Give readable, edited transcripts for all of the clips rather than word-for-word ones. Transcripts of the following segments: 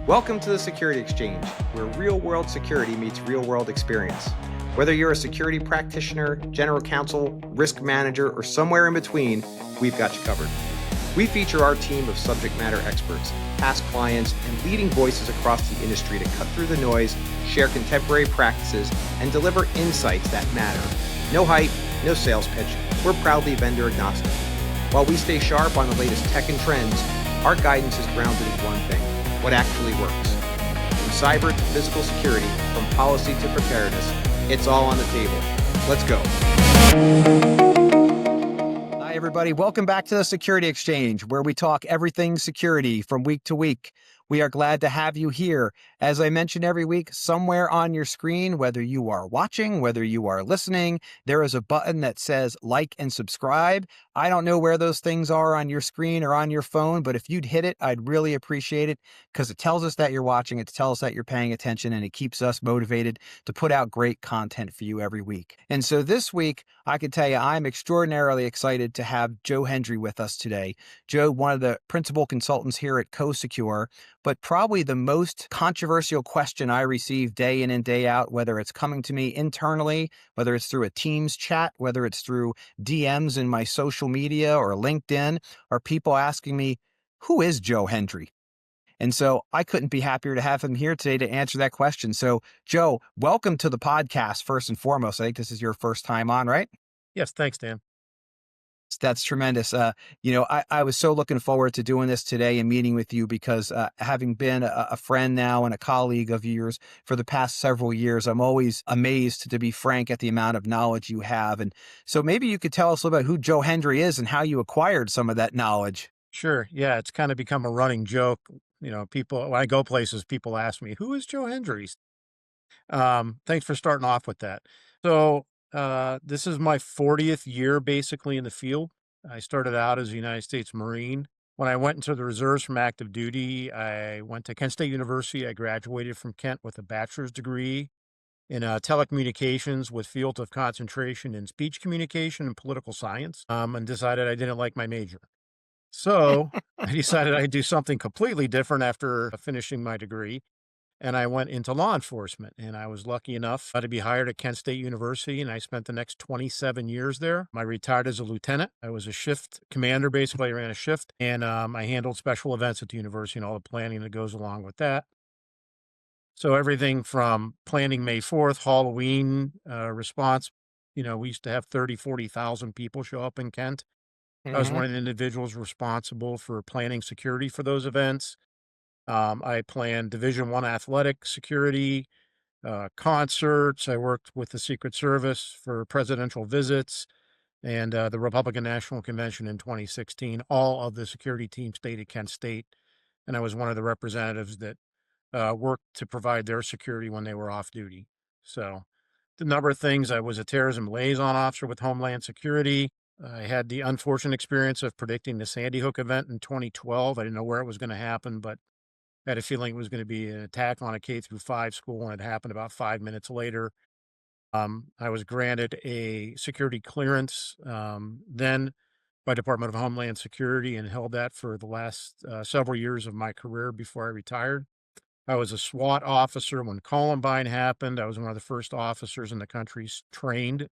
Welcome to the Security Exchange, where real-world security meets real-world experience. Whether you're a security practitioner, general counsel, risk manager, or somewhere in between, we've got you covered. We feature our team of subject matter experts, past clients, and leading voices across the industry to cut through the noise, share contemporary practices, and deliver insights that matter. No hype, no sales pitch. We're proudly vendor agnostic. While we stay sharp on the latest tech and trends, our guidance is grounded in one thing: what actually works. From cyber to physical security, from policy to preparedness, it's all on the table. Let's go. Hi, everybody. Welcome back to the Security Exchange, where we talk everything security from week to week. We are glad to have you here. As I mention every week, somewhere on your screen, whether you are watching, whether you are listening, there is a button that says like and subscribe. I don't know where those things are on your screen or on your phone, but if you'd hit it, I'd really appreciate it because it tells us that you're watching, it tells us that you're paying attention, and it keeps us motivated to put out great content for you every week. And so this week, I can tell you I'm extraordinarily excited to have Joe Hendry with us today. Joe, one of the principal consultants here at COSECURE, but probably the most controversial question I receive day in and day out, whether it's coming to me internally, whether it's through a Teams chat, whether it's through DMs in my social media or LinkedIn, are people asking me, who is Joe Hendry? And so I couldn't be happier to have him here today to answer that question. So Joe, welcome to the podcast first and foremost. I think this is your first time on, right? Yes, thanks, Dan. That's tremendous. I was so looking forward to doing this today and meeting with you because having been a friend now and a colleague of yours for the past several years, I'm always amazed, to be frank, at the amount of knowledge you have. And so maybe you could tell us a little about who Joe Hendry is and how you acquired some of that knowledge. Sure. Yeah, it's kind of become a running joke. People, when I go places, people ask me, who is Joe Hendry? Thanks for starting off with that. So, this is my 40th year basically in the field. I started out as a United States Marine. When I went into the reserves from active duty, I went to Kent State University. I graduated from Kent with a bachelor's degree in telecommunications with fields of concentration in speech communication and political science, and decided I didn't like my major. So I decided I'd do something completely different after finishing my degree. And I went into law enforcement, and I was lucky enough to be hired at Kent State University. And I spent the next 27 years there. I retired as a lieutenant. I was a shift commander. Basically, I ran a shift, and I handled special events at the university and all the planning that goes along with that. So everything from planning May 4th, Halloween response. We used to have 30, 40,000 people show up in Kent. I was one of the individuals responsible for planning security for those events. I planned Division I athletic security, concerts. I worked with the Secret Service for presidential visits and the Republican National Convention in 2016. All of the security team stayed at Kent State, and I was one of the representatives that worked to provide their security when they were off duty. So, the number of things. I was a terrorism liaison officer with Homeland Security. I had the unfortunate experience of predicting the Sandy Hook event in 2012. I didn't know where it was going to happen, but I had a feeling it was going to be an attack on a K-5 school, and it happened about 5 minutes later. I was granted a security clearance then by Department of Homeland Security and held that for the last several years of my career before I retired. I was a SWAT officer when Columbine happened. I was one of the first officers in the country trained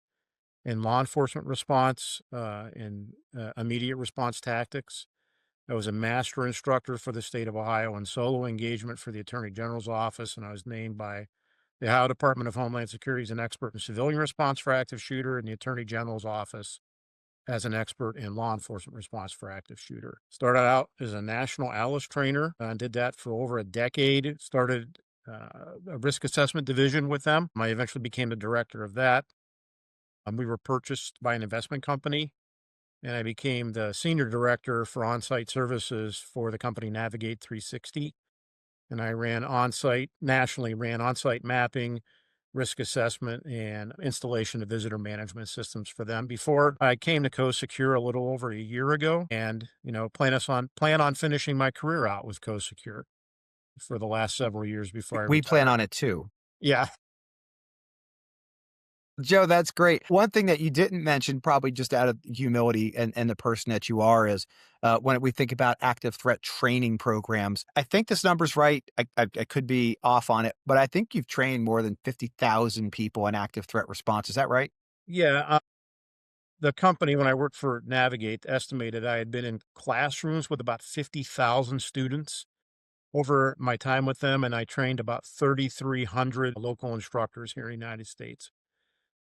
in law enforcement response and immediate response tactics. I was a master instructor for the state of Ohio in solo engagement for the Attorney General's office, and I was named by the Ohio Department of Homeland Security as an expert in civilian response for active shooter, and the Attorney General's office as an expert in law enforcement response for active shooter. Started out as a national ALIS trainer and did that for over a decade. Started a risk assessment division with them. I eventually became the director of that. We were purchased by an investment company, and I became the senior director for on-site services for the company Navigate 360. And I nationally ran on-site mapping, risk assessment, and installation of visitor management systems for them before I came to COSECURE a little over a year ago, and plan on finishing my career out with COSECURE for the last several years before I We plan retire. on it too. Yeah. Joe, that's great. One thing that you didn't mention, probably just out of humility and the person that you are, is when we think about active threat training programs. I think this number's right. I could be off on it, but I think you've trained more than 50,000 people in active threat response. Is that right? Yeah, the company when I worked for Navigate estimated I had been in classrooms with about 50,000 students over my time with them, and I trained about 3,300 local instructors here in the United States.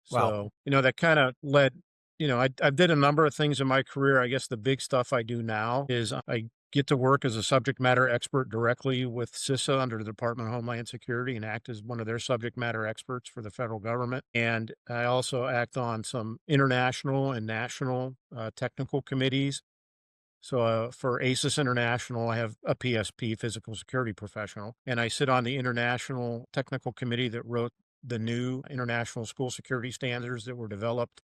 Wow. So, that kind of led, I did a number of things in my career. I guess the big stuff I do now is I get to work as a subject matter expert directly with CISA under the Department of Homeland Security and act as one of their subject matter experts for the federal government. And I also act on some international and national technical committees. So for ASIS International, I have a PSP, physical security professional, and I sit on the international technical committee that wrote the new international school security standards that were developed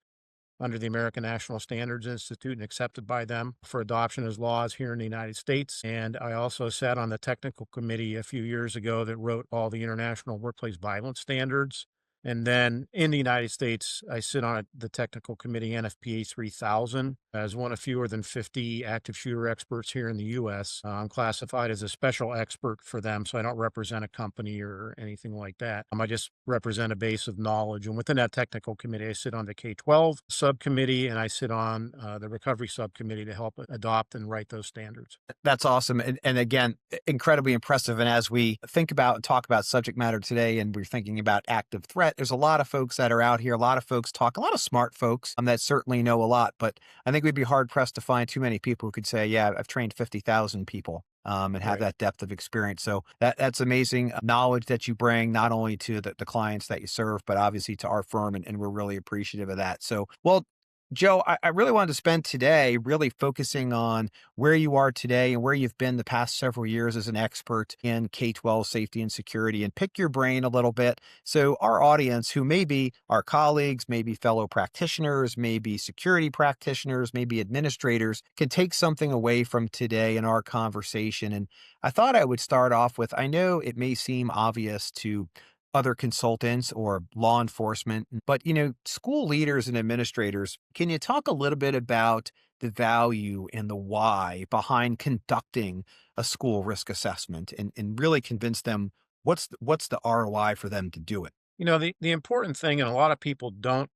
under the American National Standards Institute and accepted by them for adoption as laws here in the United States. And I also sat on the technical committee a few years ago that wrote all the international workplace violence standards. And then in the United States, I sit on the technical committee NFPA 3000 as one of fewer than 50 active shooter experts here in the US. I'm classified as a special expert for them, so I don't represent a company or anything like that. I just represent a base of knowledge. And within that technical committee, I sit on the K-12 subcommittee and I sit on the recovery subcommittee to help adopt and write those standards. That's awesome. And again, incredibly impressive. And as we think about and talk about subject matter today, and we're thinking about active threat, there's a lot of folks that are out here. A lot of folks talk, a lot of smart folks that certainly know a lot. But I think we'd be hard pressed to find too many people who could say, yeah, I've trained 50,000 people. And have Right. that depth of experience. So that's amazing knowledge that you bring, not only to the clients that you serve, but obviously to our firm. And we're really appreciative of that. So, well, Joe, I really wanted to spend today really focusing on where you are today and where you've been the past several years as an expert in K-12 safety and security, and pick your brain a little bit. So our audience, who may be our colleagues, maybe fellow practitioners, maybe security practitioners, maybe administrators, can take something away from today in our conversation. And I thought I would start off with, I know it may seem obvious to other consultants or law enforcement, but school leaders and administrators, can you talk a little bit about the value and the why behind conducting a school risk assessment, and really convince them what's the ROI for them to do it? The important thing, and a lot of people don't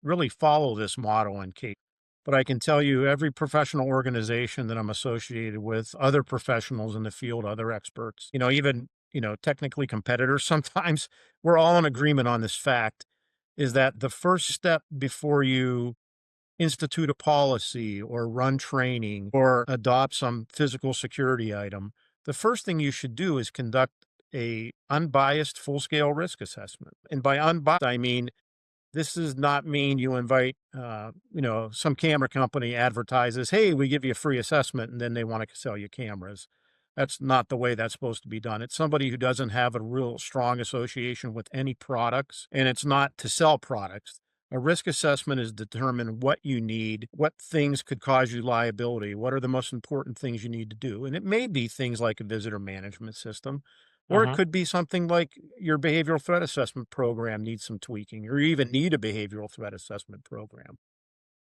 really follow this model in K, but I can tell you every professional organization that I'm associated with, other professionals in the field, other experts, even, technically competitors sometimes, we're all in agreement on this fact is that the first step before you institute a policy or run training or adopt some physical security item, the first thing you should do is conduct a unbiased full-scale risk assessment. And by unbiased, I mean this does not mean you invite, some camera company advertises, hey, we give you a free assessment, and then they want to sell you cameras. That's not the way that's supposed to be done. It's somebody who doesn't have a real strong association with any products, and it's not to sell products. A risk assessment is determine what you need, what things could cause you liability, what are the most important things you need to do. And it may be things like a visitor management system, or it Hmm. could be something like your behavioral threat assessment program needs some tweaking, or you even need a behavioral threat assessment program.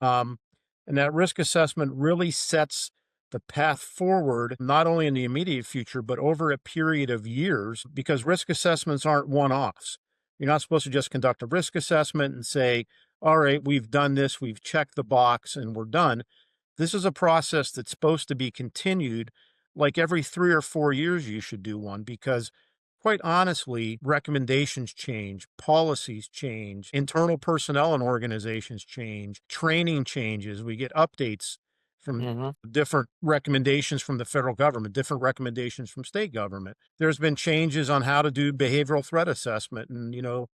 Um, and that risk assessment really sets the path forward, not only in the immediate future, but over a period of years, because risk assessments aren't one offs. You're not supposed to just conduct a risk assessment and say, all right, we've done this, we've checked the box, and we're done. This is a process that's supposed to be continued. Like every 3 or 4 years, you should do one because, quite honestly, recommendations change, policies change, internal personnel and organizations change, training changes. We get updates from Hmm. different recommendations from the federal government, different recommendations from state government. There's been changes on how to do behavioral threat assessment. And,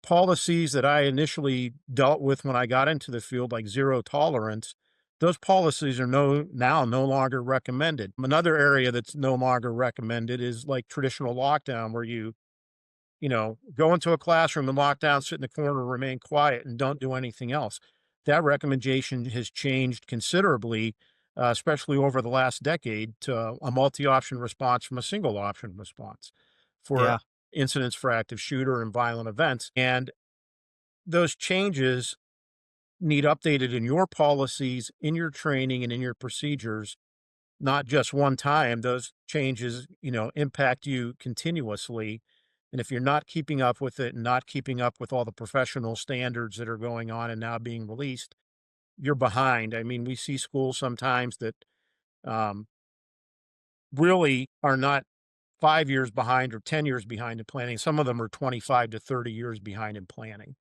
policies that I initially dealt with when I got into the field, like zero tolerance, those policies are now no longer recommended. Another area that's no longer recommended is like traditional lockdown, where you go into a classroom and lock down, sit in the corner, remain quiet, and don't do anything else. That recommendation has changed considerably, especially over the last decade, to a multi-option response from a single option response for Yeah. incidents for active shooter and violent events. And those changes need updated in your policies, in your training, and in your procedures, not just one time. Those changes, impact you continuously. And if you're not keeping up with it and not keeping up with all the professional standards that are going on and now being released, you're behind. I mean, we see schools sometimes that um, really are not 5 years behind or 10 years behind in planning. Some of them are 25 to 30 years behind in planning.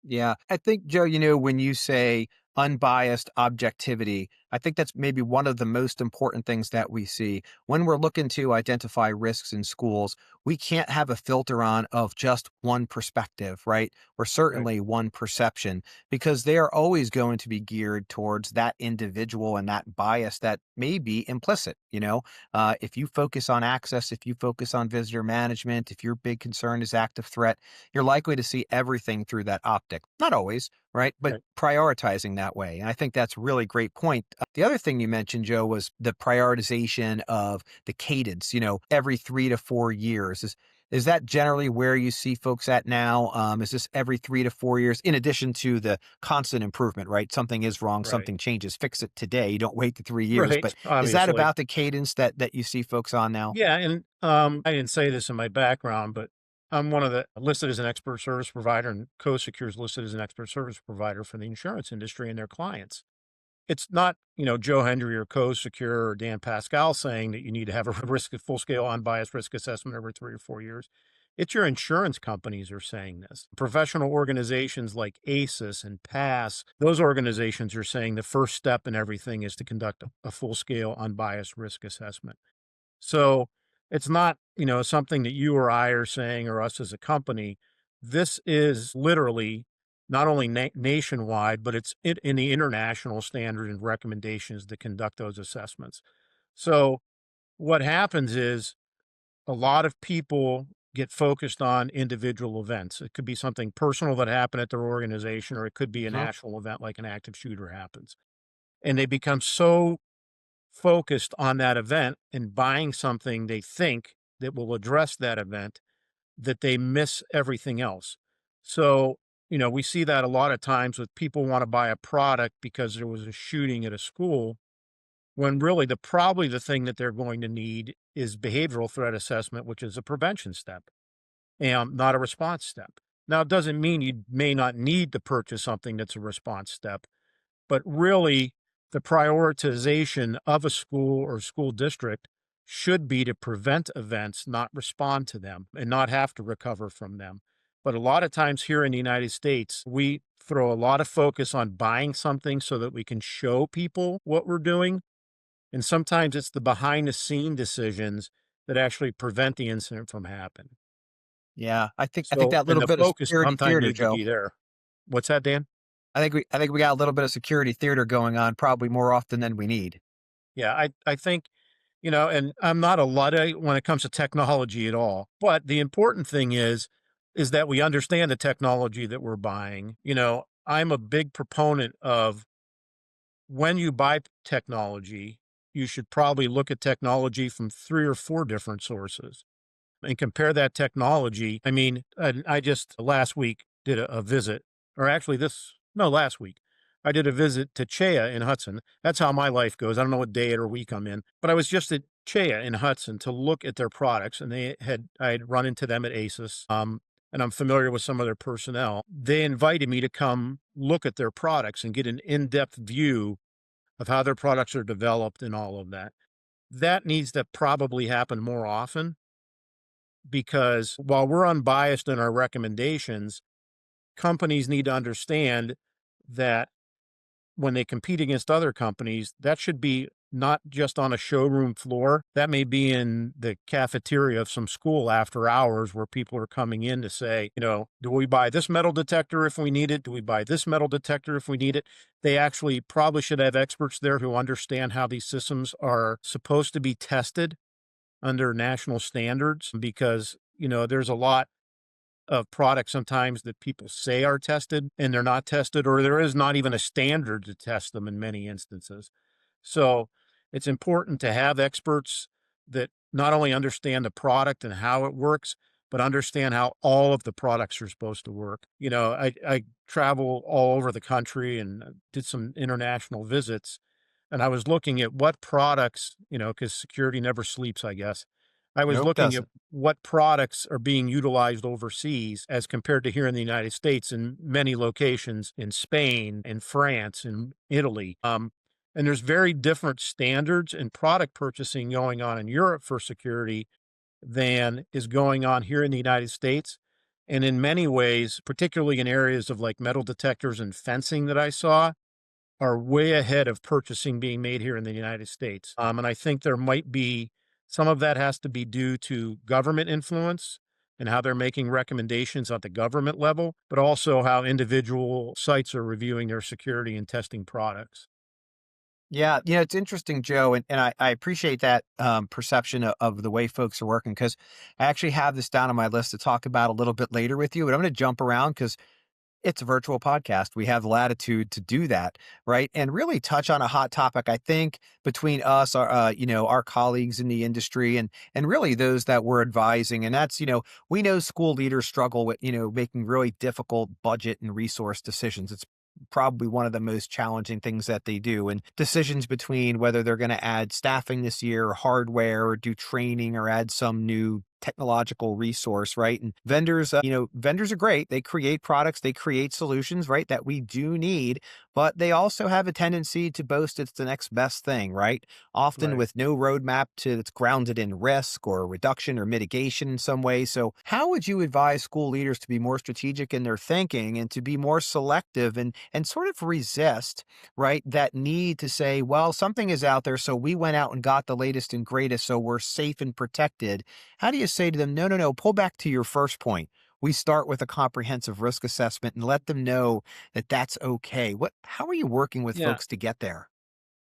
Yeah. I think, Joe, when you say unbiased objectivity, I think that's maybe one of the most important things that we see when we're looking to identify risks in schools. We can't have a filter on of just one perspective, right? Or Right. certainly one perception, because they are always going to be geared towards that individual and that bias that may be implicit. If you focus on access, if you focus on visitor management, if your big concern is active threat, you're likely to see everything through that optic. Not always, right? But Right. prioritizing that way. And I think that's a really great point. The other thing you mentioned, Joe, was the prioritization of the cadence, every 3 to 4 years. Is that generally where you see folks at now? Is this every 3 to 4 years, in addition to the constant improvement, right? Something is wrong, Right. something changes, fix it today. You don't wait the 3 years. Right. But is that Obviously. about the cadence that you see folks on now? Yeah, and, I didn't say this in my background, but I'm one of the listed as an expert service provider, and COSECURE is listed as an expert service provider for the insurance industry and their clients. It's not, Joe Hendry or COSECURE or Dan Pascale saying that you need to have a full scale unbiased risk assessment every 3 or 4 years. It's your insurance companies are saying this. Professional organizations like ASIS and PASS, those organizations are saying the first step in everything is to conduct a full scale unbiased risk assessment. So it's not, something that you or I are saying or us as a company. This is literally not only nationwide, but it's in the international standard and recommendations to conduct those assessments. So what happens is a lot of people get focused on individual events. It could be something personal that happened at their organization, or it could be a Mhm. national event like an active shooter happens. And they become so focused on that event and buying something they think that will address that event that they miss everything else. So, we see that a lot of times with people want to buy a product because there was a shooting at a school when really probably the thing that they're going to need is behavioral threat assessment, which is a prevention step and not a response step. Now, it doesn't mean you may not need to purchase something that's a response step, but really, the prioritization of a school or school district should be to prevent events, not respond to them and not have to recover from them. But a lot of times here in the United States, we throw a lot of focus on buying something so that we can show people what we're doing. And sometimes it's the behind the scene decisions that actually prevent the incident from happening. Yeah, I think So, that and little the bit of focus security sometimes theater, needs to Joe. be there. What's that, Dan? I think we got a little bit of security theater going on, probably more often than we need. Yeah, I think, and I'm not a Luddite when it comes to technology at all. But the important thing is that we understand the technology that we're buying. I'm a big proponent of when you buy technology, you should probably look at technology from 3 or 4 different sources and compare that technology. I mean, I just last week did a visit, or actually no, last week. I did a visit to Chea in Hudson. That's how my life goes. I don't know what day or week I'm in, but I was just at Chea in Hudson to look at their products, and I had run into them at ASIS. And I'm familiar with some of their personnel. They invited me to come look at their products and get an in-depth view of how their products are developed and all of that. That needs to probably happen more often because while we're unbiased in our recommendations, companies need to understand that when they compete against other companies, that should be not just on a showroom floor. That may be in the cafeteria of some school after hours where people are coming in to say, do we buy this metal detector if we need it? Do we buy this metal detector if we need it? They actually probably should have experts there who understand how these systems are supposed to be tested under national standards because, there's a lot of products sometimes that people say are tested and they're not tested, or there is not even a standard to test them in many instances. So it's important to have experts that not only understand the product and how it works, but understand how all of the products are supposed to work. I travel all over the country and did some international visits, and I was looking at what products, because security never sleeps, I guess. I was Nope, looking at doesn't. what products are being utilized overseas as compared to here in the United States in many locations in Spain, in France, in Italy. And there's very different standards and product purchasing going on in Europe for security than is going on here in the United States. And in many ways, particularly in areas of like metal detectors and fencing that I saw, are way ahead of purchasing being made here in the United States. And I think there might be some of that has to be due to government influence and how they're making recommendations at the government level, but also how individual sites are reviewing their security and testing products. Yeah, it's interesting, Joe, and I appreciate that perception of the way folks are working because I actually have this down on my list to talk about a little bit later with you, but I'm going to jump around because it's a virtual podcast. We have latitude to do that, right? And really touch on a hot topic. I think between us, our colleagues in the industry, and really those that we're advising, and that's we know school leaders struggle with making really difficult budget and resource decisions. It's probably one of the most challenging things that they do, and decisions between whether they're going to add staffing this year or hardware or do training or add some new technological resource, right? And vendors, vendors are great. They create products, they create solutions, right? That we do need, but they also have a tendency to boast it's the next best thing, right? Often Right. with no roadmap to that's grounded in risk or reduction or mitigation in some way. So how would you advise school leaders to be more strategic in their thinking and to be more selective and sort of resist, right? That need to say, well, something is out there, so we went out and got the latest and greatest, so we're safe and protected. How do you say to them, no, no, no, pull back to your first point? We start with a comprehensive risk assessment and let them know that that's okay. How are you working with Yeah. folks to get there?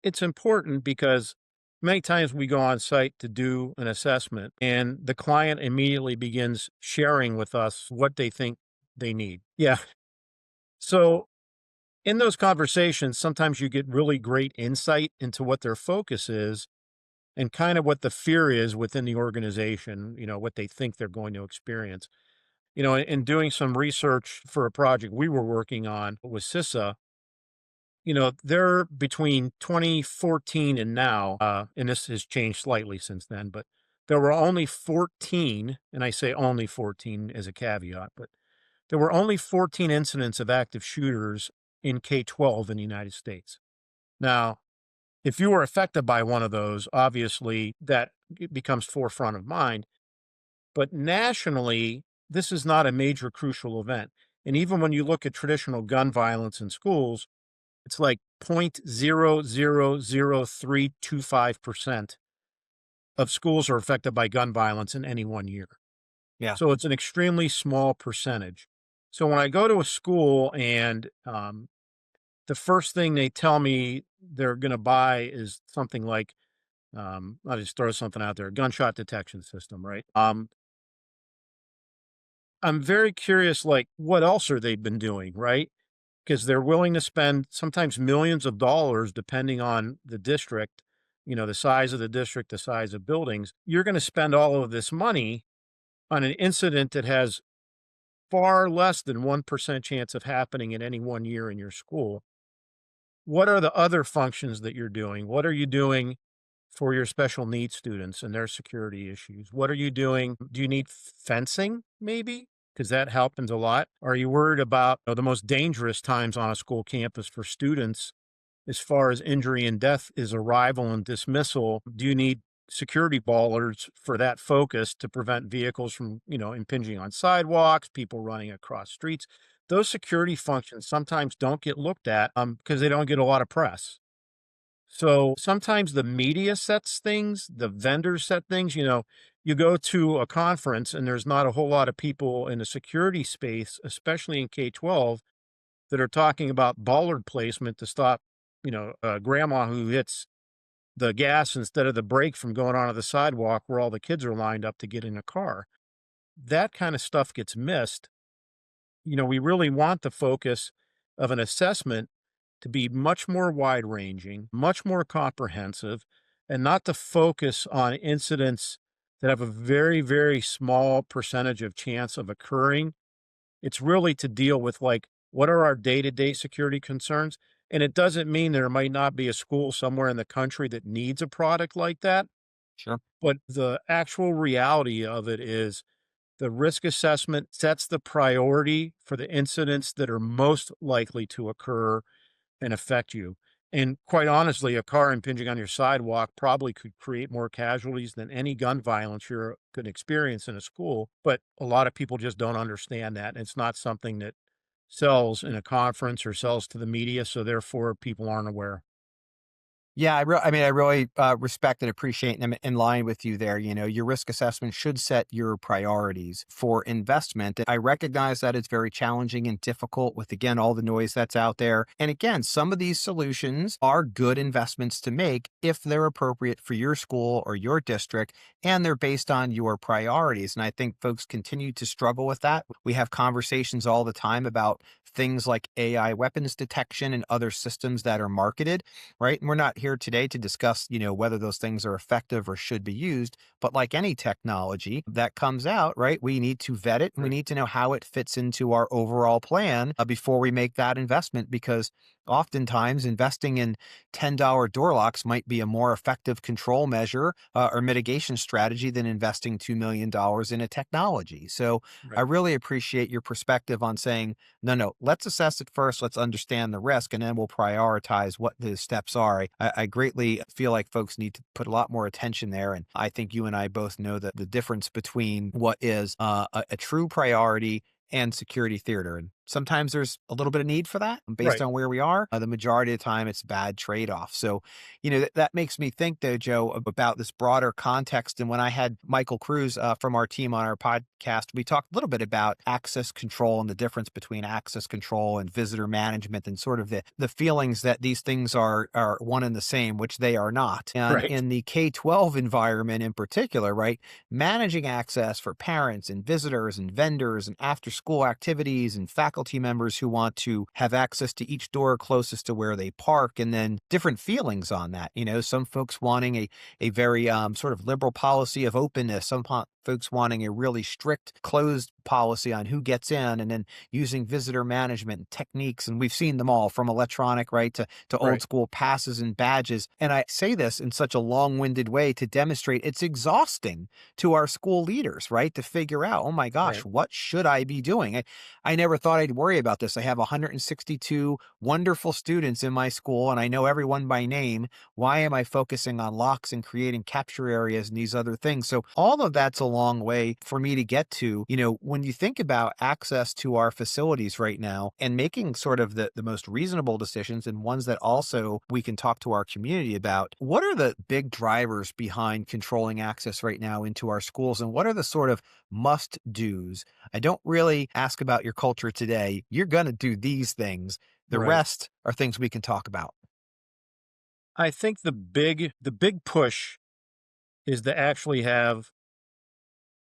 It's important because many times we go on site to do an assessment and the client immediately begins sharing with us what they think they need. Yeah. So in those conversations, sometimes you get really great insight into what their focus is and kind of what the fear is within the organization, what they think they're going to experience. In doing some research for a project we were working on with CISA, they're between 2014 and now, and this has changed slightly since then, but there were only 14, and I say only 14 as a caveat, but there were only 14 incidents of active shooters in K-12 in the United States. Now, if you were affected by one of those, obviously that it becomes forefront of mind. But nationally, this is not a major crucial event. And even when you look at traditional gun violence in schools, it's like 0.0003225% of schools are affected by gun violence in any one year. Yeah. So it's an extremely small percentage. So when I go to a school and the first thing they tell me they're going to buy is something like, I'll just throw something out there, a gunshot detection system, right? I'm very curious, like, what else are they been doing, right? Because they're willing to spend sometimes millions of dollars depending on the district, the size of the district, the size of buildings. You're going to spend all of this money on an incident that has far less than 1% chance of happening in any one year in your school. What are the other functions that you're doing? What are you doing for your special needs students and their security issues? What are you doing? Do you need fencing maybe? Because that happens a lot. Are you worried about the most dangerous times on a school campus for students as far as injury and death is arrival and dismissal? Do you need security ballers for that focus to prevent vehicles from, impinging on sidewalks, people running across streets? Those security functions sometimes don't get looked at because they don't get a lot of press. So sometimes the media sets things, the vendors set things. You go to a conference and there's not a whole lot of people in the security space, especially in K-12, that are talking about bollard placement to stop, grandma who hits the gas instead of the brake from going onto the sidewalk where all the kids are lined up to get in a car. That kind of stuff gets missed. We really want the focus of an assessment to be much more wide ranging, much more comprehensive, and not to focus on incidents that have a very, very small percentage of chance of occurring. It's really to deal with, like, what are our day-to-day security concerns? And it doesn't mean there might not be a school somewhere in the country that needs a product like that, Sure. but the actual reality of it is the risk assessment sets the priority for the incidents that are most likely to occur and affect you. And quite honestly, a car impinging on your sidewalk probably could create more casualties than any gun violence you could experience in a school. But a lot of people just don't understand that. It's not something that sells in a conference or sells to the media. So therefore, people aren't aware. Yeah, I mean, I really respect and appreciate and I'm in line with you there. You know, your risk assessment should set your priorities for investment. I recognize that it's very challenging and difficult with, again, all the noise that's out there. And again, some of these solutions are good investments to make if they're appropriate for your school or your district and they're based on your priorities. And I think folks continue to struggle with that. We have conversations all the time about things like AI weapons detection and other systems that are marketed, right? And we're not here today to discuss, whether those things are effective or should be used. But like any technology that comes out, right, we need to vet it and we Right. need to know how it fits into our overall plan before we make that investment. Because oftentimes investing in $10 door locks might be a more effective control measure or mitigation strategy than investing $2 million in a technology. So I Right. really appreciate your perspective on saying, no, no, let's assess it first. Let's understand the risk and then we'll prioritize what the steps are. I greatly feel like folks need to put a lot more attention there. And I think you and I both know that the difference between what is a true priority and security theater. And sometimes there's a little bit of need for that based Right. on where we are. The majority of the time, it's a bad trade off. So, that makes me think, though, Joe, about this broader context. And when I had Michael Cruz from our team on our podcast, we talked a little bit about access control and the difference between access control and visitor management and sort of the feelings that these things are one and the same, which they are not. And Right. in the K-12 environment in particular, right, managing access for parents and visitors and vendors and after school activities and faculty members who want to have access to each door closest to where they park, and then different feelings on that. Some folks wanting a very sort of liberal policy of openness, folks wanting a really strict closed policy on who gets in, and then using visitor management techniques. And we've seen them all from electronic, right, to old Right. school passes and badges. And I say this in such a long-winded way to demonstrate it's exhausting to our school leaders, right, to figure out, oh my gosh, Right. what should I be doing? I never thought I'd worry about this. I have 162 wonderful students in my school and I know everyone by name. Why am I focusing on locks and creating capture areas and these other things? So all of that's a long way for me to get to. When you think about access to our facilities right now and making sort of the most reasonable decisions and ones that also we can talk to our community about, what are the big drivers behind controlling access right now into our schools? And what are the sort of must do's? I don't really ask about your culture today. You're going to do these things. The Right. rest are things we can talk about. I think the big push is to actually have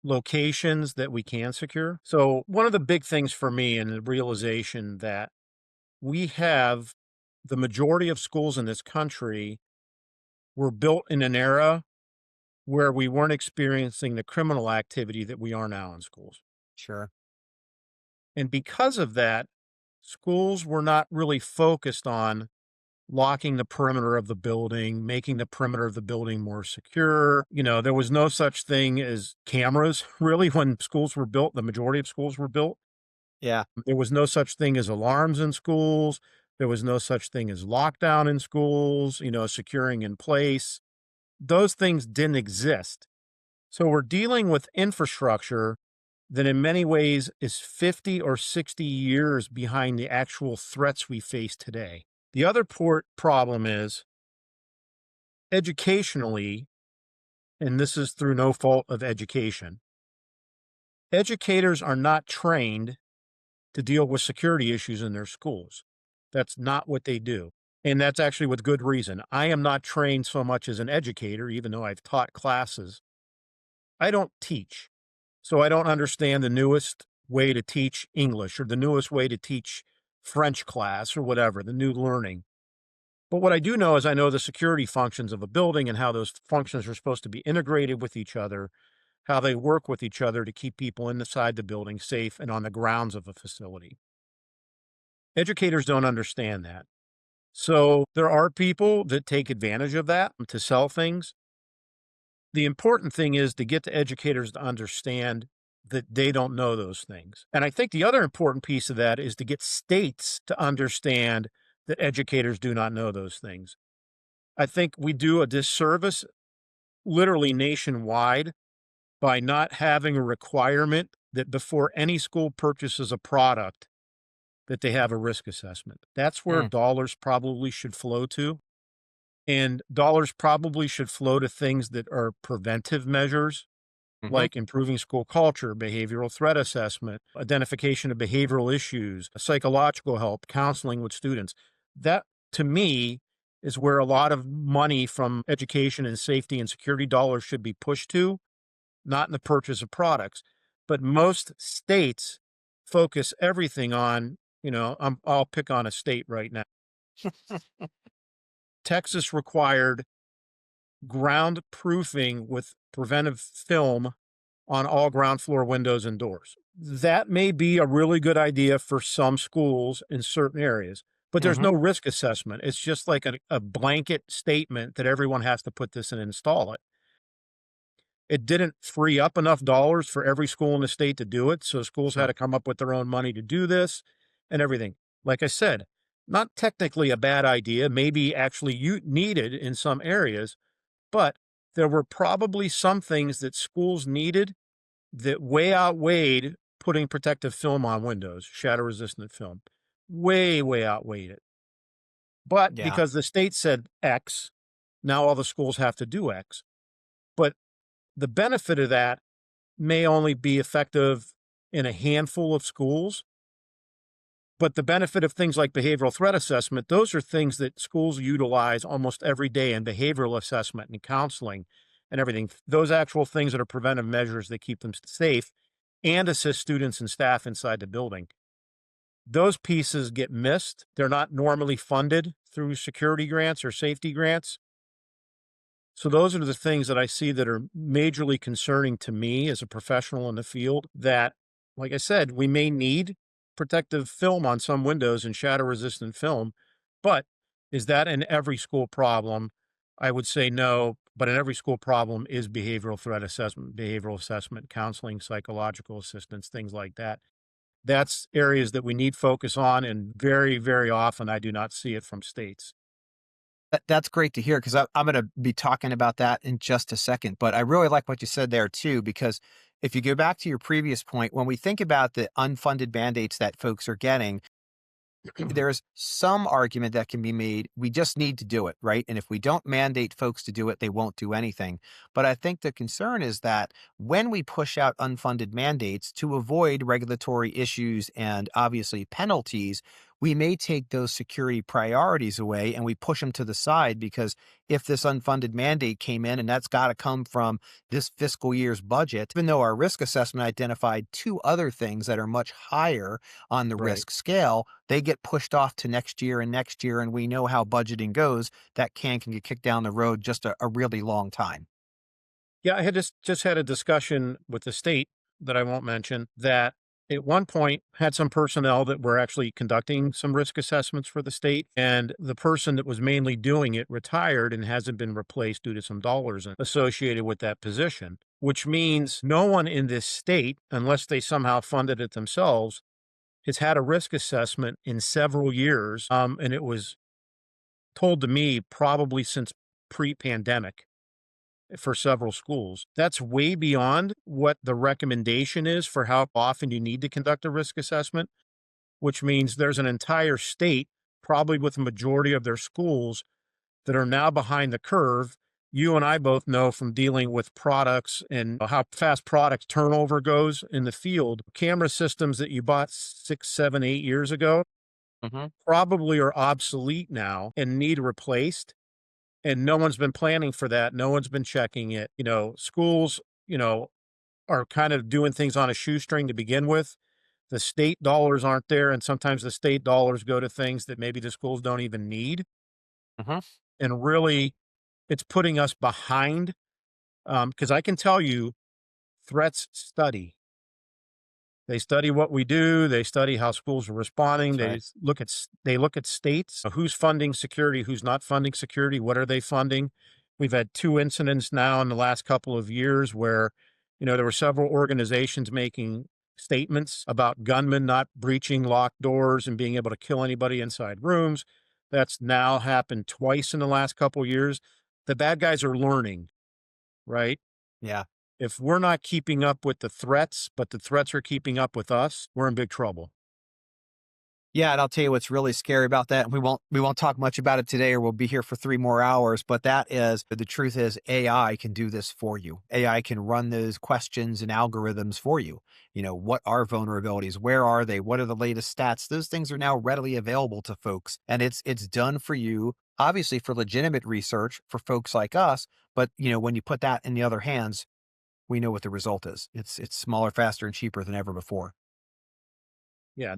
locations that we can secure. So one of the big things for me and the realization that we have the majority of schools in this country were built in an era where we weren't experiencing the criminal activity that we are now in schools. Sure. And because of that, schools were not really focused on locking the perimeter of the building, making the perimeter of the building more secure. There was no such thing as cameras really when schools were built. The majority of schools were built. Yeah. There was no such thing as alarms in schools. There was no such thing as lockdown in schools, securing in place. Those things didn't exist. So we're dealing with infrastructure that in many ways is 50 or 60 years behind the actual threats we face today. The other problem is educationally, and this is through no fault of education, educators are not trained to deal with security issues in their schools. That's not what they do. And that's actually with good reason. I am not trained so much as an educator, even though I've taught classes. I don't teach. So I don't understand the newest way to teach English or the newest way to teach French class or whatever, the new learning. But what I do know is I know the security functions of a building and how those functions are supposed to be integrated with each other. how they work with each other to keep people inside the building safe and on the grounds of a facility. Educators don't understand that. So there are people that take advantage of that to sell things. The important thing is to get the educators to understand that they don't know those things. And I think the other important piece of that is to get states to understand that educators do not know those things. I think we do a disservice literally nationwide by not having a requirement that before any school purchases a product that they have a risk assessment. That's where Mm, dollars probably should flow to. And dollars probably should flow to things that are preventive measures, mhm. like improving school culture, behavioral threat assessment, identification of behavioral issues, psychological help, counseling with students. That, to me, is where a lot of money from education and safety and security dollars should be pushed to, not in the purchase of products. But most states focus everything on, I'll pick on a state right now. Texas required ground proofing with preventive film on all ground floor windows and doors. That may be a really good idea for some schools in certain areas, but there's Mhm. no risk assessment. It's just like a blanket statement that everyone has to put this and install it. It didn't free up enough dollars for every school in the state to do it. So schools had Sure. to come up with their own money to do this and everything. Like I said, not technically a bad idea, maybe actually you needed in some areas, but there were probably some things that schools needed that way outweighed putting protective film on windows, shatter resistant film. Way, way outweighed it. But Yeah. because the state said X, now all the schools have to do X. But the benefit of that may only be effective in a handful of schools. But the benefit of things like behavioral threat assessment, those are things that schools utilize almost every day in behavioral assessment and counseling and everything. Those actual things that are preventive measures that keep them safe and assist students and staff inside the building. Those pieces get missed. They're not normally funded through security grants or safety grants. So those are the things that I see that are majorly concerning to me as a professional in the field that, like I said, we may need protective film on some windows and shatter resistant film, but is that in every school problem? I would say no, but in every school problem is behavioral assessment, counseling, psychological assistance, things like that. That's areas that we need focus on, and very, very often I do not see it from states. That's great to hear because I'm going to be talking about that in just a second. But I really like what you said there too, because if you go back to your previous point, when we think about the unfunded mandates that folks are getting, there's some argument that can be made. We just need to do it, right? And if we don't mandate folks to do it, they won't do anything. But I think the concern is that when we push out unfunded mandates to avoid regulatory issues and obviously penalties, we may take those security priorities away and we push them to the side because if this unfunded mandate came in and that's got to come from this fiscal year's budget, even though our risk assessment identified two other things that are much higher on the Right. risk scale, they get pushed off to next year and next year. And we know how budgeting goes. That can get kicked down the road just a really long time. Yeah, I had just had a discussion with the state that I won't mention that at one point had some personnel that were actually conducting some risk assessments for the state, and the person that was mainly doing it retired and hasn't been replaced due to some dollars associated with that position, which means no one in this state, unless they somehow funded it themselves, has had a risk assessment in several years. And it was told to me probably since pre-pandemic for several schools. That's way beyond what the recommendation is for how often you need to conduct a risk assessment, which means there's an entire state, probably with the majority of their schools, that are now behind the curve. You and I both know from dealing with products and how fast product turnover goes in the field. Camera systems that you bought 6, 7, 8 years ago Hmm. probably are obsolete now and need replaced, and no one's been planning for that. No one's been checking it. Schools, are kind of doing things on a shoestring to begin with. The state dollars aren't there, and sometimes the state dollars go to things that maybe the schools don't even need. Hmm. And really, it's putting us behind. Because I can tell you threats study. They study what we do. They study how schools are responding. That's right. They look at states, who's funding security, who's not funding security, what are they funding. We've had 2 incidents now in the last couple of years where, there were several organizations making statements about gunmen not breaching locked doors and being able to kill anybody inside rooms. That's now happened twice in the last couple of years. The bad guys are learning, right? Yeah. If we're not keeping up with the threats, but the threats are keeping up with us, we're in big trouble. Yeah, and I'll tell you what's really scary about that. And we won't talk much about it today, or we'll be here for 3 more hours. But that is the truth is AI can do this for you. AI can run those questions and algorithms for you. What are vulnerabilities? Where are they? What are the latest stats? Those things are now readily available to folks, and it's done for you. Obviously, for legitimate research for folks like us. But when you put that in the other hands, we know what the result is. It's smaller, faster, and cheaper than ever before. Yeah,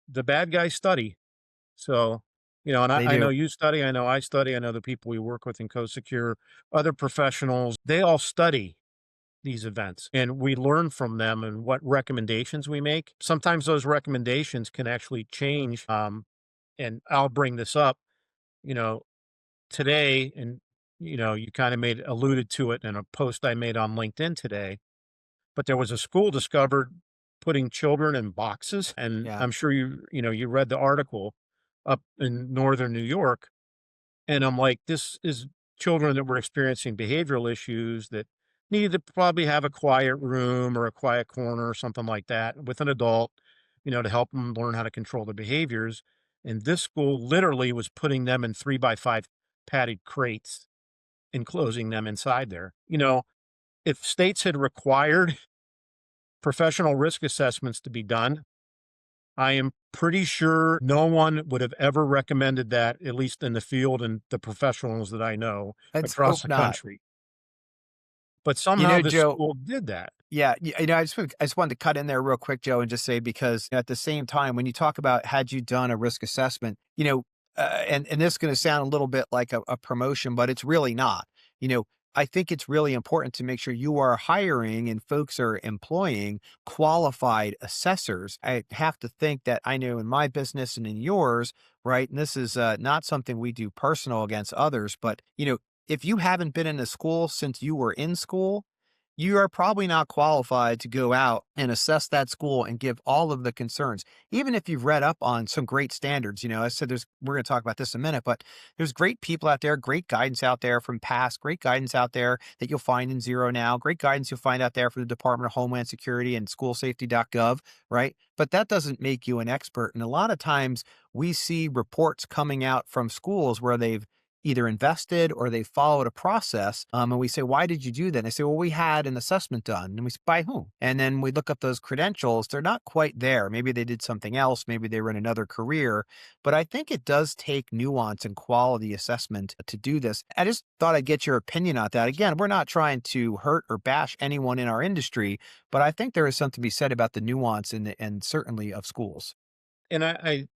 the bad guys study. So, and They I know do. you study, I know I study, I know the people we work with in COSECURE, other professionals, they all study these events and we learn from them and what recommendations we make. Sometimes those recommendations can actually change. And I'll bring this up, you know, today, and you kind of made alluded to it in a post I made on LinkedIn today. But there was a school discovered putting children in boxes, and Yeah. I'm sure you read the article up in northern New York, and I'm like, this is children that were experiencing behavioral issues that needed to probably have a quiet room or a quiet corner or something like that with an adult, to help them learn how to control their behaviors. And this school literally was putting them in 3x5 padded crates and closing them inside there. If states had required professional risk assessments to be done, I am pretty sure no one would have ever recommended that, at least in the field and the professionals that I know Let's across hope the not. country. But somehow this Joe, school did that. yeah, I just wanted to cut in there real quick, Joe, and just say, because at the same time, when you talk about had you done a risk assessment, and this is going to sound a little bit like a promotion, but it's really not. You know, I think it's really important to make sure you are hiring and folks are employing qualified assessors. I have to think that I know in my business and in yours, right? And this is not something we do personal against others, but if you haven't been in a school since you were in school, you are probably not qualified to go out and assess that school and give all of the concerns. Even if you've read up on some great standards, I said we're going to talk about this in a minute, but there's great people out there, great guidance out there from past, great guidance out there that you'll find in Zero Now, great guidance you'll find out there from the Department of Homeland Security and schoolsafety.gov, right? But that doesn't make you an expert. And a lot of times we see reports coming out from schools where they've either invested or they followed a process. And we say, why did you do that? And they say, well, we had an assessment done. And we say, by whom? And then we look up those credentials. They're not quite there. Maybe they did something else. Maybe they were in another career. But I think it does take nuance and quality assessment to do this. I just thought I'd get your opinion on that. Again, we're not trying to hurt or bash anyone in our industry, but I think there is something to be said about the nuance and certainly of schools. And and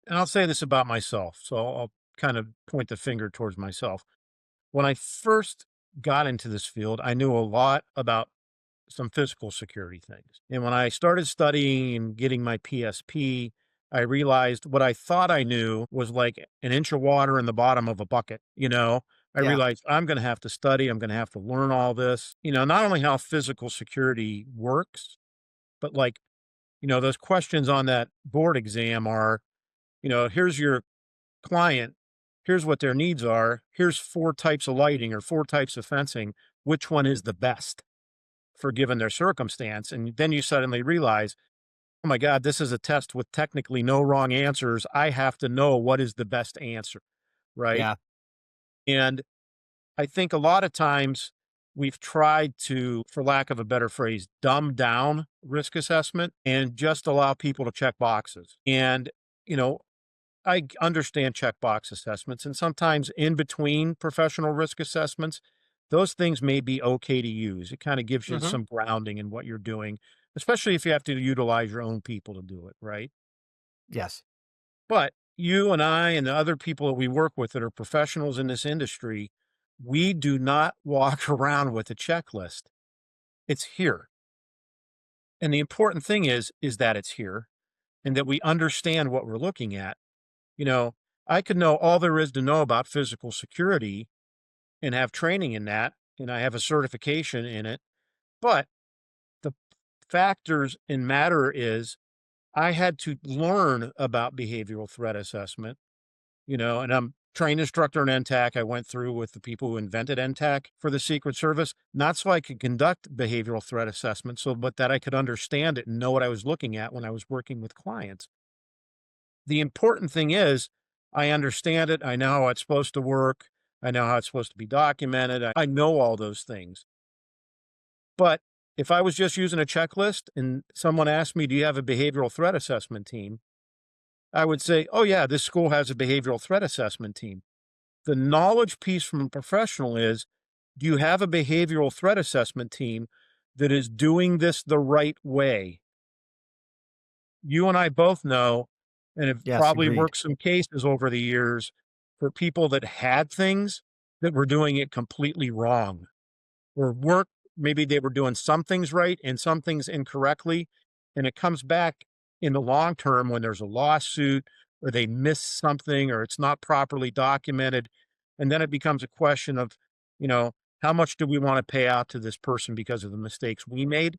I'll say this about myself. So I'll kind of point the finger towards myself. When I first got into this field, I knew a lot about some physical security things. And when I started studying and getting my PSP, I realized what I thought I knew was like an inch of water in the bottom of a bucket. I Yeah. realized I'm going to have to study, I'm going to have to learn all this, not only how physical security works, but like, those questions on that board exam are, here's your client, here's what their needs are, here's 4 types of lighting or 4 types of fencing. Which one is the best for given their circumstance? And then you suddenly realize, oh my God, this is a test with technically no wrong answers. I have to know what is the best answer, right? Yeah. And I think a lot of times we've tried to, for lack of a better phrase, dumb down risk assessment and just allow people to check boxes. And, you know, I understand checkbox assessments, and sometimes in between professional risk assessments, those things may be okay to use. It kind of gives you Hmm. some grounding in what you're doing, especially if you have to utilize your own people to do it, right? Yes. But you and I and the other people that we work with that are professionals in this industry, we do not walk around with a checklist. It's here. And the important thing is that it's here and that we understand what we're looking at. You know, I could know all there is to know about physical security and have training in that, and I have a certification in it. But the factors in matter is I had to learn about behavioral threat assessment, and I'm trained instructor in NTAC. I went through with the people who invented NTAC for the Secret Service, not so I could conduct behavioral threat assessment, but that I could understand it and know what I was looking at when I was working with clients. The important thing is I understand it. I know how it's supposed to work. I know how it's supposed to be documented. I know all those things. But if I was just using a checklist and someone asked me, do you have a behavioral threat assessment team? I would say, oh, yeah, this school has a behavioral threat assessment team. The knowledge piece from a professional is, do you have a behavioral threat assessment team that is doing this the right way? You and I both know, and have Yes, probably agreed. worked some cases over the years for people that had things that were doing it completely wrong, or maybe they were doing some things right and some things incorrectly. And it comes back in the long term when there's a lawsuit or they miss something or it's not properly documented. And then it becomes a question of, you know, how much do we want to pay out to this person because of the mistakes we made?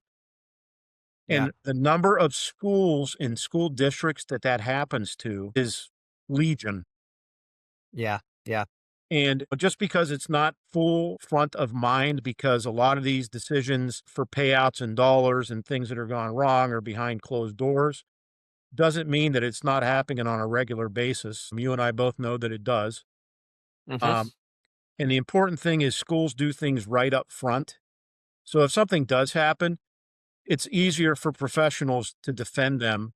Yeah, And the number of schools and school districts that happens to is legion. yeah, yeah, And just because it's not full front of mind, because a lot of these decisions for payouts and dollars and things that are gone wrong are behind closed doors, doesn't mean that it's not happening on a regular basis. You and I both know that it does. hmm, Um, and the important thing is schools do things right up front. So if something does happen, it's easier for professionals to defend them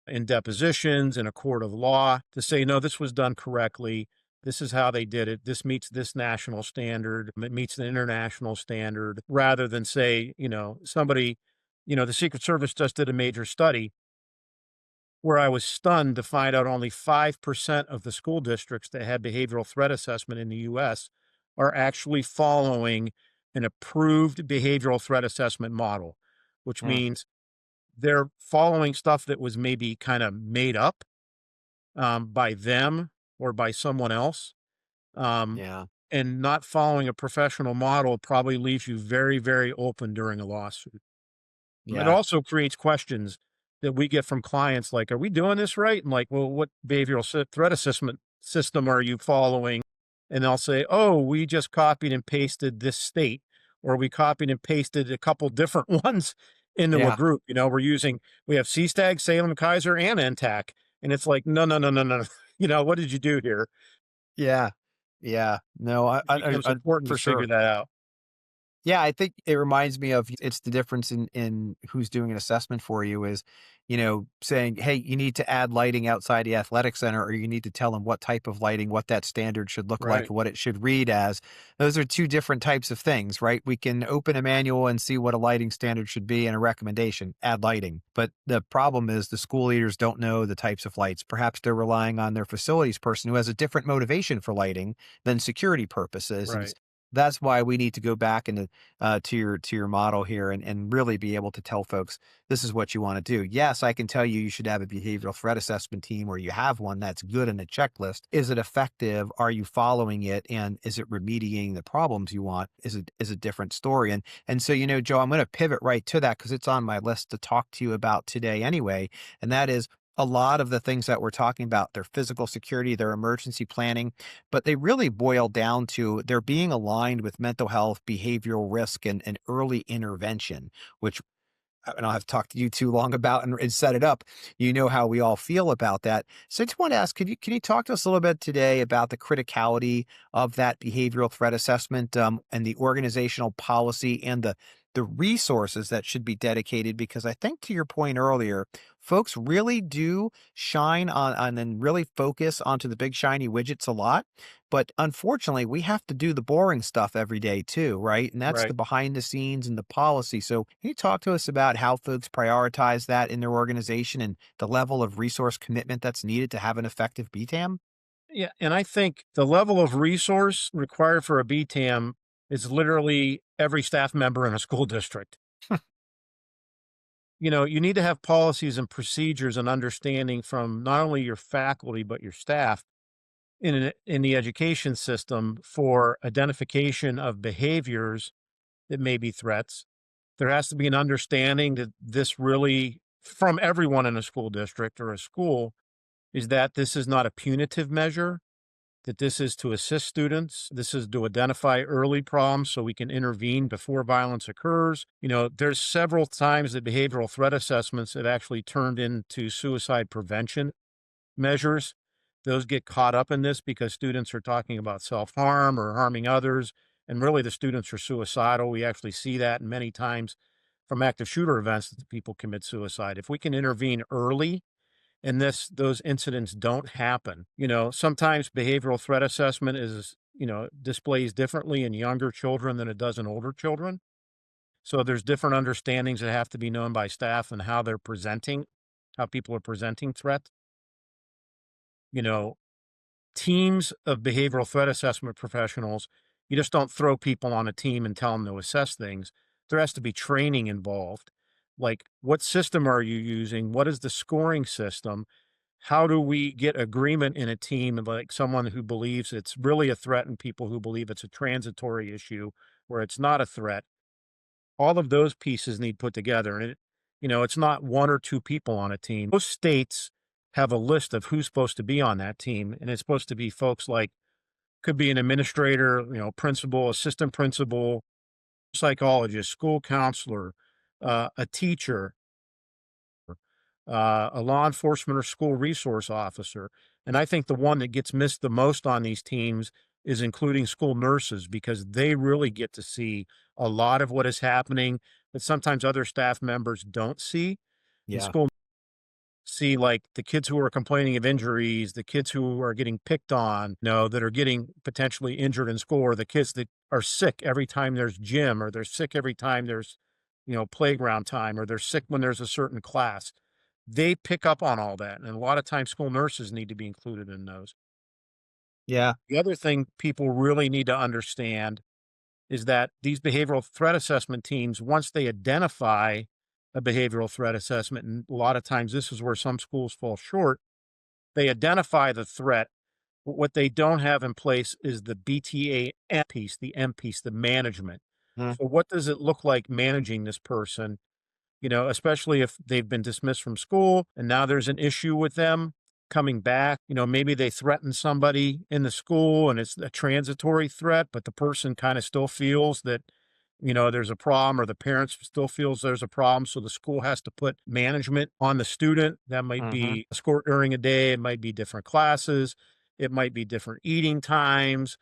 in depositions, in a court of law, to say, no, this was done correctly. This is how they did it. This meets this national standard. It meets the international standard, rather than say, the Secret Service just did a major study where I was stunned to find out only 5% of the school districts that had behavioral threat assessment in the US are actually following an approved behavioral threat assessment model, which mm, means they're following stuff that was maybe kind of made up by them or by someone else. Um, yeah, and not following a professional model probably leaves you very, very open during a lawsuit. It yeah, also creates questions that we get from clients like, are we doing this right? And like, well, what behavioral threat assessment system are you following? And they'll say, oh, we just copied and pasted this state, or we copied and pasted a couple different ones into a yeah. group. We have CSTAG, Salem, Kaiser, and NTAC. And it's like, no, no, no, no, no. What did you do here? Yeah. Yeah. No, It becomes important to for figure sure. that out. Yeah, I think it reminds me of it's the difference in who's doing an assessment for you is, saying, "Hey, you need to add lighting outside the athletic center," or you need to tell them what type of lighting, what that standard should look like, Right. what it should read as. Those are two different types of things, right? We can open a manual and see what a lighting standard should be and a recommendation, add lighting. But the problem is the school leaders don't know the types of lights. Perhaps they're relying on their facilities person who has a different motivation for lighting than security purposes. And Right. that's why we need to go back into to your model here and really be able to tell folks this is what you want to do. Yes, I can tell you you should have a behavioral threat assessment team or you have one that's good in a checklist. Is it effective? Are you following it? And is it remediating the problems you want? Is a different story. And so, Joe, I'm going to pivot right to that because it's on my list to talk to you about today anyway. And that is a lot of the things that we're talking about, their physical security, their emergency planning, but they really boil down to they're being aligned with mental health, behavioral risk, and early intervention, which I don't have to talk to you too long about and set it up. You know how we all feel about that. So I just want to ask, can you talk to us a little bit today about the criticality of that behavioral threat assessment and the organizational policy and the resources that should be dedicated? Because I think to your point earlier, folks really do shine on and really focus onto the big shiny widgets a lot. But unfortunately, we have to do the boring stuff every day too, right? And that's the Right. behind the scenes and the policy. So can you talk to us about how folks prioritize that in their organization and the level of resource commitment that's needed to have an effective BTAM? Yeah, and I think the level of resource required for a BTAM is literally every staff member in a school district. you need to have policies and procedures and understanding from not only your faculty, but your staff in the education system for identification of behaviors that may be threats. There has to be an understanding that this really, from everyone in a school district or a school, is that this is not a punitive measure, that this is to assist students. This is to identify early problems so we can intervene before violence occurs. There's several times that behavioral threat assessments have actually turned into suicide prevention measures. Those get caught up in this because students are talking about self-harm or harming others, and really the students are suicidal. We actually see that many times from active shooter events that people commit suicide. If we can intervene early and those incidents don't happen, sometimes behavioral threat assessment is, displays differently in younger children than it does in older children. So there's different understandings that have to be known by staff and how people are presenting threats. You know, Teams of behavioral threat assessment professionals, you just don't throw people on a team and tell them to assess things. There has to be training involved. Like, what system are you using? What is the scoring system? How do we get agreement in a team of like someone who believes it's really a threat and people who believe it's a transitory issue where it's not a threat? All of those pieces need put together. And it's not one or two people on a team. Most states have a list of who's supposed to be on that team. And it's supposed to be folks like, could be an administrator, principal, assistant principal, psychologist, school counselor, a teacher, a law enforcement or school resource officer. And I think the one that gets missed the most on these teams is including school nurses because they really get to see a lot of what is happening that sometimes other staff members don't see. And Yeah. school see like the kids who are complaining of injuries, the kids who are getting picked on, that are getting potentially injured in school, or the kids that are sick every time there's gym, or they're sick every time there's, playground time, or they're sick when there's a certain class. They pick up on all that. And a lot of times school nurses need to be included in those. Yeah. The other thing people really need to understand is that these behavioral threat assessment teams, once they identify a behavioral threat assessment, and a lot of times this is where some schools fall short, they identify the threat. But what they don't have in place is the BTA piece, the M piece, the management. Mm. So what does it look like managing this person? Especially if they've been dismissed from school and now there's an issue with them coming back. Maybe they threaten somebody in the school and it's a transitory threat, but the person kind of still feels that, there's a problem, or the parents still feels there's a problem. So the school has to put management on the student. That might Hmm. be escort during a day. It might be different classes. It might be different eating times,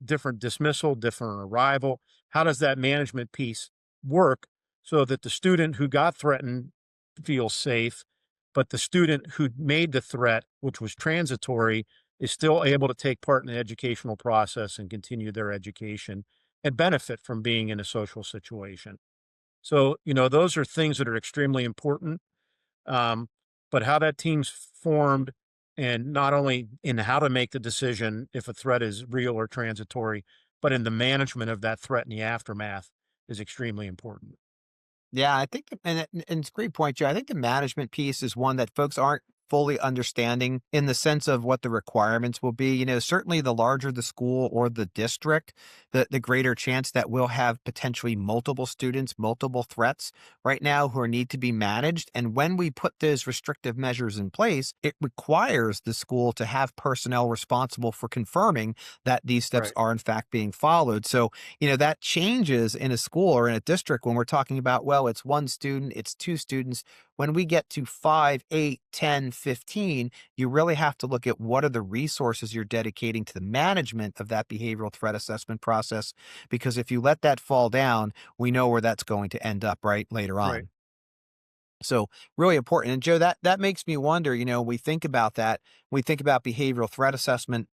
different dismissal, different arrival. How does that management piece work so that the student who got threatened feels safe, but the student who made the threat, which was transitory, is still able to take part in the educational process and continue their education and benefit from being in a social situation. So, those are things that are extremely important. Um, but how that team's formed, and not only in how to make the decision if a threat is real or transitory, but in the management of that threat in the aftermath is extremely important. Yeah, I think, and it's a great point, Joe. I think the management piece is one that folks aren't fully understanding in the sense of what the requirements will be. Certainly the larger the school or the district, the greater chance that we'll have potentially multiple students, multiple threats right now who need to be managed. And when we put those restrictive measures in place, it requires the school to have personnel responsible for confirming that these steps Right. are in fact being followed. So, that changes in a school or in a district when we're talking about, well, it's one student, it's two students. When we get to 5, 8, 10, 15, you really have to look at what are the resources you're dedicating to the management of that behavioral threat assessment process. Because if you let that fall down, we know where that's going to end up right later Right. on. So really important. And Joe, that makes me wonder, we think about that. We think about behavioral threat assessment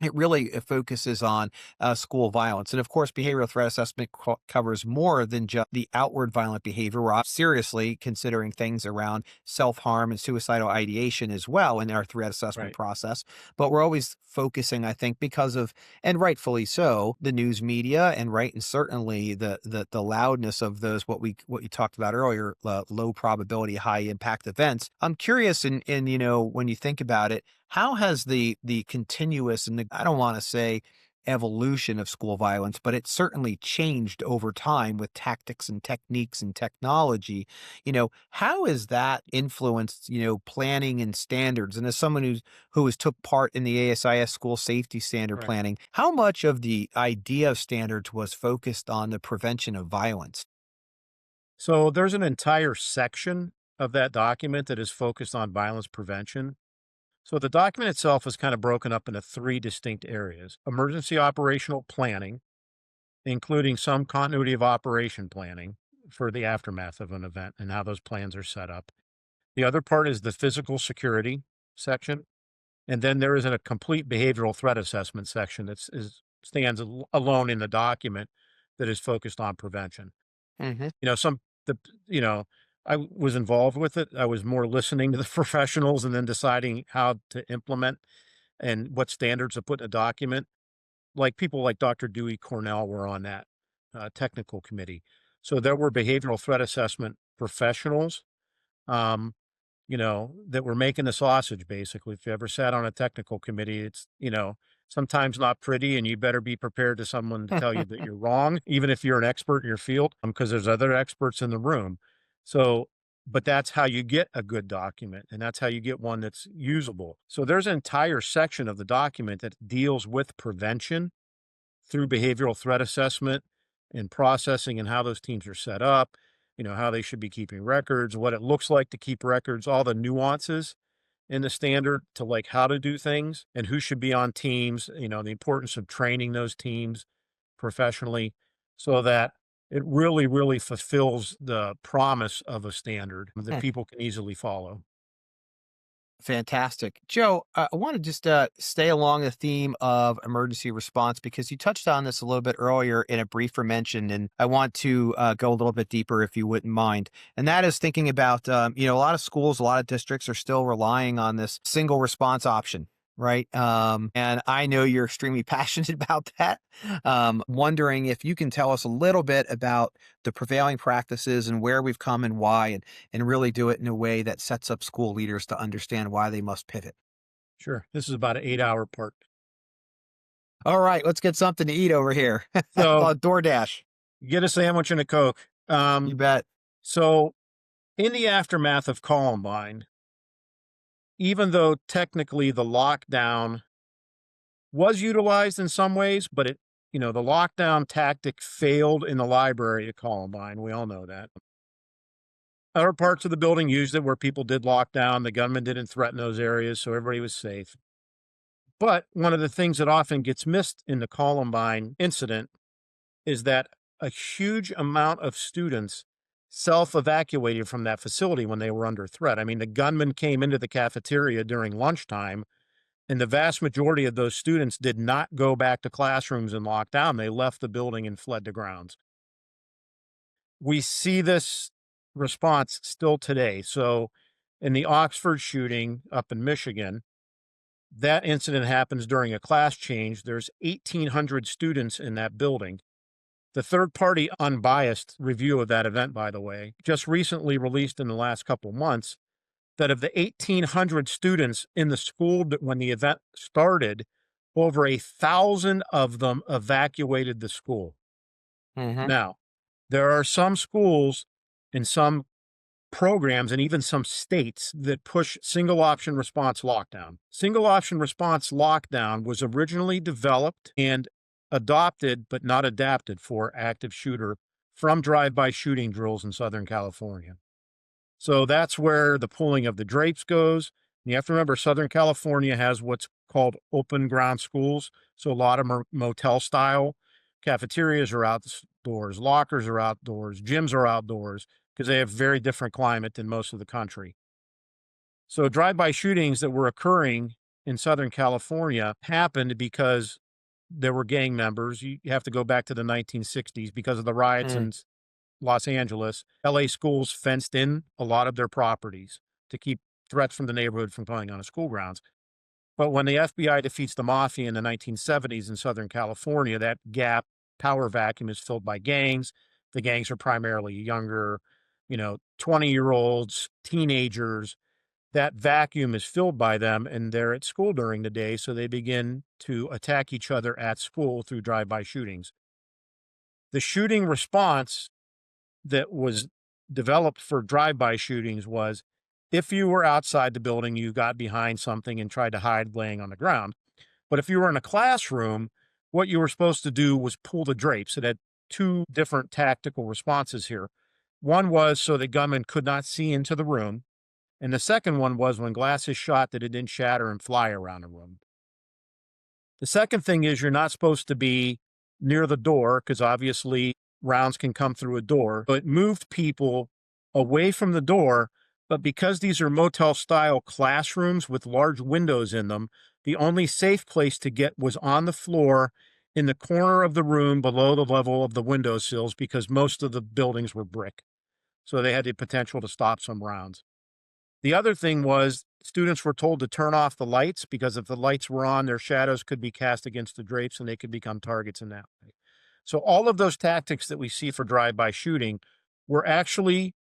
it really focuses on school violence. And of course, behavioral threat assessment covers more than just the outward violent behavior. We're seriously considering things around self harm and suicidal ideation as well in our threat assessment Right. process. But we're always focusing, I think, because of, and rightfully so, the news media and right, and certainly the loudness of those what you talked about earlier, low probability, high impact events. I'm curious, in when you think about it, how has the continuous and I don't want to say evolution of school violence, but it's certainly changed over time with tactics and techniques and technology. How has that influenced, planning and standards? And as someone who has took part in the ASIS school safety standard Right. planning, how much of the idea of standards was focused on the prevention of violence? So there's an entire section of that document that is focused on violence prevention. So the document itself is kind of broken up into three distinct areas: emergency operational planning, including some continuity of operation planning for the aftermath of an event and how those plans are set up. The other part is the physical security section. And then there is a complete behavioral threat assessment section that stands alone in the document that is focused on prevention. Hmm. You know, some the you know, I was involved with it. I was more listening to the professionals and then deciding how to implement and what standards to put in a document. Like people like Dr. Dewey Cornell were on that technical committee. So there were behavioral threat assessment professionals, um, that were making the sausage basically. If you ever sat on a technical committee, it's, sometimes not pretty, and you better be prepared to someone to tell you that you're wrong, even if you're an expert in your field, because there's other experts in the room. So, but that's how you get a good document, and that's how you get one that's usable. So there's an entire section of the document that deals with prevention through behavioral threat assessment and processing and how those teams are set up, how they should be keeping records, what it looks like to keep records, all the nuances in the standard to like how to do things and who should be on teams, the importance of training those teams professionally so that it really, really fulfills the promise of a standard that people can easily follow. Fantastic. Joe, I want to just stay along the theme of emergency response because you touched on this a little bit earlier in a briefer mention, and I want to go a little bit deeper if you wouldn't mind. And that is thinking about, a lot of schools, a lot of districts are still relying on this single response option. Right. And I know you're extremely passionate about that. Wondering if you can tell us a little bit about the prevailing practices and where we've come and why, and really do it in a way that sets up school leaders to understand why they must pivot. Sure. This is about an 8-hour part. All right, let's get something to eat over here. So DoorDash. get a sandwich and a Coke. You bet. So in the aftermath of Columbine, even though technically the lockdown was utilized in some ways, but the lockdown tactic failed in the library at Columbine. We all know that. Other parts of the building used it where people did lock down. The gunman didn't threaten those areas, so everybody was safe. But one of the things that often gets missed in the Columbine incident is that a huge amount of students self-evacuated from that facility when they were under threat. I mean, the gunman came into the cafeteria during lunchtime, and the vast majority of those students did not go back to classrooms and lock down. They left the building and fled to grounds. We see this response still today. So in the Oxford shooting up in Michigan, that incident happens during a class change. There's 1,800 students in that building. The third party unbiased review of that event, by the way, just recently released in the last couple months, that of the 1,800 students in the school when the event started, over 1,000 of them evacuated the school. Hmm. Now, there are some schools and some programs and even some states that push single option response lockdown. Single option response lockdown was originally developed and adopted, but not adapted for active shooter from drive-by shooting drills in Southern California. So that's where the pulling of the drapes goes. You have to remember, Southern California has what's called open ground schools. So a lot of them are motel style. Cafeterias are outdoors, lockers are outdoors, gyms are outdoors, because they have very different climate than most of the country. So drive-by shootings that were occurring in Southern California happened because there were gang members. You have to go back to the 1960s because of the riots Mm. in Los Angeles. LA schools fenced in a lot of their properties to keep threats from the neighborhood from going on to school grounds. But when the FBI defeats the mafia in the 1970s in Southern California, that gap, power vacuum is filled by gangs. The gangs are primarily younger, 20-year-olds, teenagers. That vacuum is filled by them, and they're at school during the day, so they begin to attack each other at school through drive-by shootings. The shooting response that was developed for drive-by shootings was if you were outside the building, you got behind something and tried to hide laying on the ground. But if you were in a classroom, what you were supposed to do was pull the drapes. It had two different tactical responses here. One was so the gunman could not see into the room. And the second one was when glass is shot that it didn't shatter and fly around the room. The second thing is you're not supposed to be near the door because obviously rounds can come through a door, but moved people away from the door. But because these are motel style classrooms with large windows in them, the only safe place to get was on the floor in the corner of the room below the level of the window sills because most of the buildings were brick. So they had the potential to stop some rounds. The other thing was students were told to turn off the lights because if the lights were on, their shadows could be cast against the drapes and they could become targets in that way. So all of those tactics that we see for drive-by shooting were actually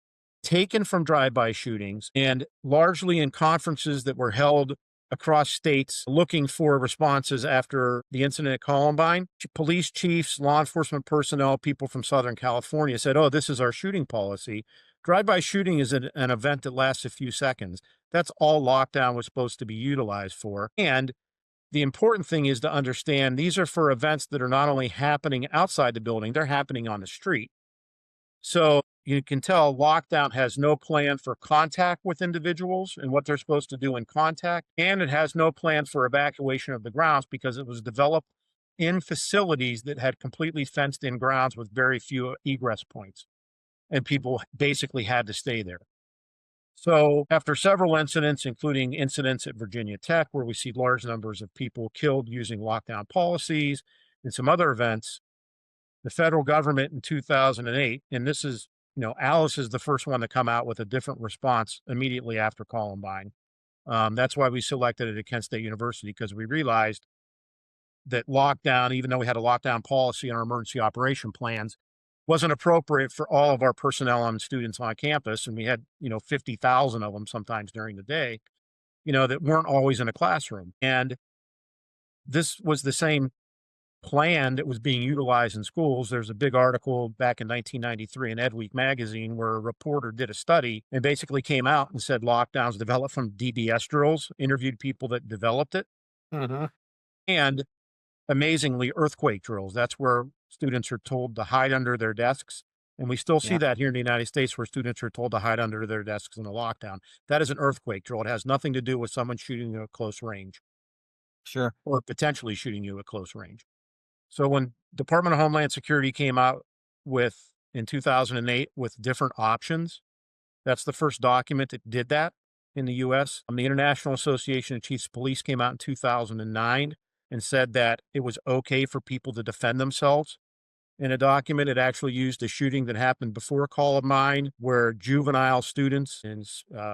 taken from drive-by shootings and largely in conferences that were held across states looking for responses after the incident at Columbine. Police chiefs, law enforcement personnel, people from Southern California said, oh, this is our shooting policy. Drive-by shooting is an event that lasts a few seconds. That's all lockdown was supposed to be utilized for. And the important thing is to understand these are for events that are not only happening outside the building, they're happening on the street. So you can tell lockdown has no plan for contact with individuals and what they're supposed to do in contact. And it has no plan for evacuation of the grounds because it was developed in facilities that had completely fenced in grounds with very few egress points. And people basically had to stay there. So after several incidents, including incidents at Virginia Tech, where we see large numbers of people killed using lockdown policies and some other events, the federal government in 2008, and this is, Alice is the first one to come out with a different response immediately after Columbine. That's why we selected it at Kent State University, because we realized that lockdown, even though we had a lockdown policy in our emergency operation plans, wasn't appropriate for all of our personnel and students on campus. And we had, 50,000 of them sometimes during the day, that weren't always in a classroom. And this was the same plan that was being utilized in schools. There's a big article back in 1993 in Ed Week magazine where a reporter did a study and basically came out and said lockdowns developed from DBS drills, interviewed people that developed it, Mhm. and amazingly, earthquake drills. That's where students are told to hide under their desks. And we still see Yeah, that here in the United States where students are told to hide under their desks in a lockdown. That is an earthquake drill. It has nothing to do with someone shooting you at close range sure. or potentially shooting you at close range. So when Department of Homeland Security came out with in 2008 with different options, that's the first document that did that in the US. The International Association of Chiefs of Police came out in 2009 and said that it was okay for people to defend themselves. In a document, it actually used a shooting that happened before Columbine, where juvenile students in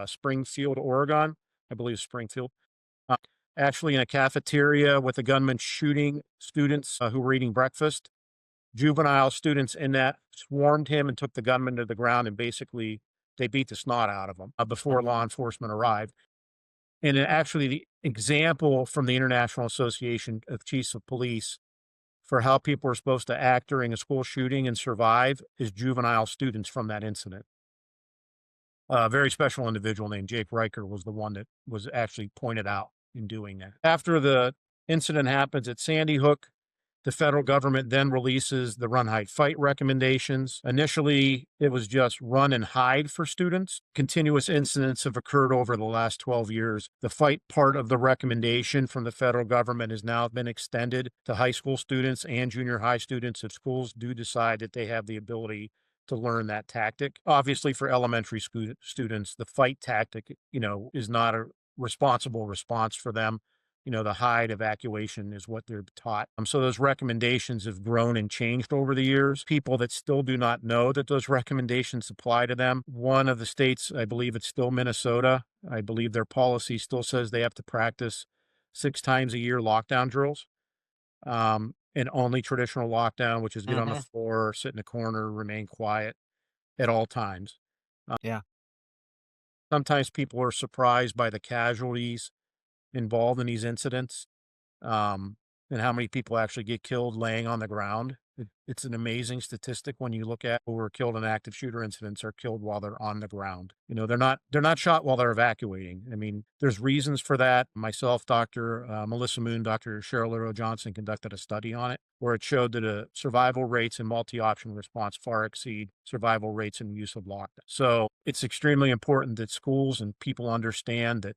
Springfield, Oregon, I believe Springfield, uh, actually in a cafeteria with a gunman shooting students who were eating breakfast. Juvenile students in that swarmed him and took the gunman to the ground, and basically they beat the snot out of him before law enforcement arrived. And actually, the example from the International Association of Chiefs of Police for how people are supposed to act during a school shooting and survive is juvenile students from that incident. A very special individual named Jake Riker was the one that was actually pointed out in doing that. After the incident happens at Sandy Hook, the federal government then releases the run, hide, fight recommendations. Initially, it was just run and hide for students. Continuous incidents have occurred over the last 12 years. The fight part of the recommendation from the federal government has now been extended to high school students and junior high students if schools do decide that they have the ability to learn that tactic. Obviously, for elementary students, the fight tactic, is not a responsible response for them. the hide evacuation is what they're taught. So those recommendations have grown and changed over the years. People that still do not know that those recommendations apply to them. One of the states, I believe it's still Minnesota, I believe their policy still says they have to practice 6 times a year lockdown drills. And only traditional lockdown, which is get on the Hmm. floor, sit in a corner, remain quiet at all times. Uh, Yeah. Sometimes people are surprised by the casualties involved in these incidents, um, and how many people actually get killed laying on the ground. It's an amazing statistic when you look at who were killed in active shooter incidents are killed while they're on the ground. They're not shot while they're evacuating. I mean, there's reasons for that. Myself, Dr. Melissa Moon, Dr. Cheryl Little Johnson conducted a study on it where it showed that survival rates in multi-option response far exceed survival rates in use of lockdown. So it's extremely important that schools and people understand that,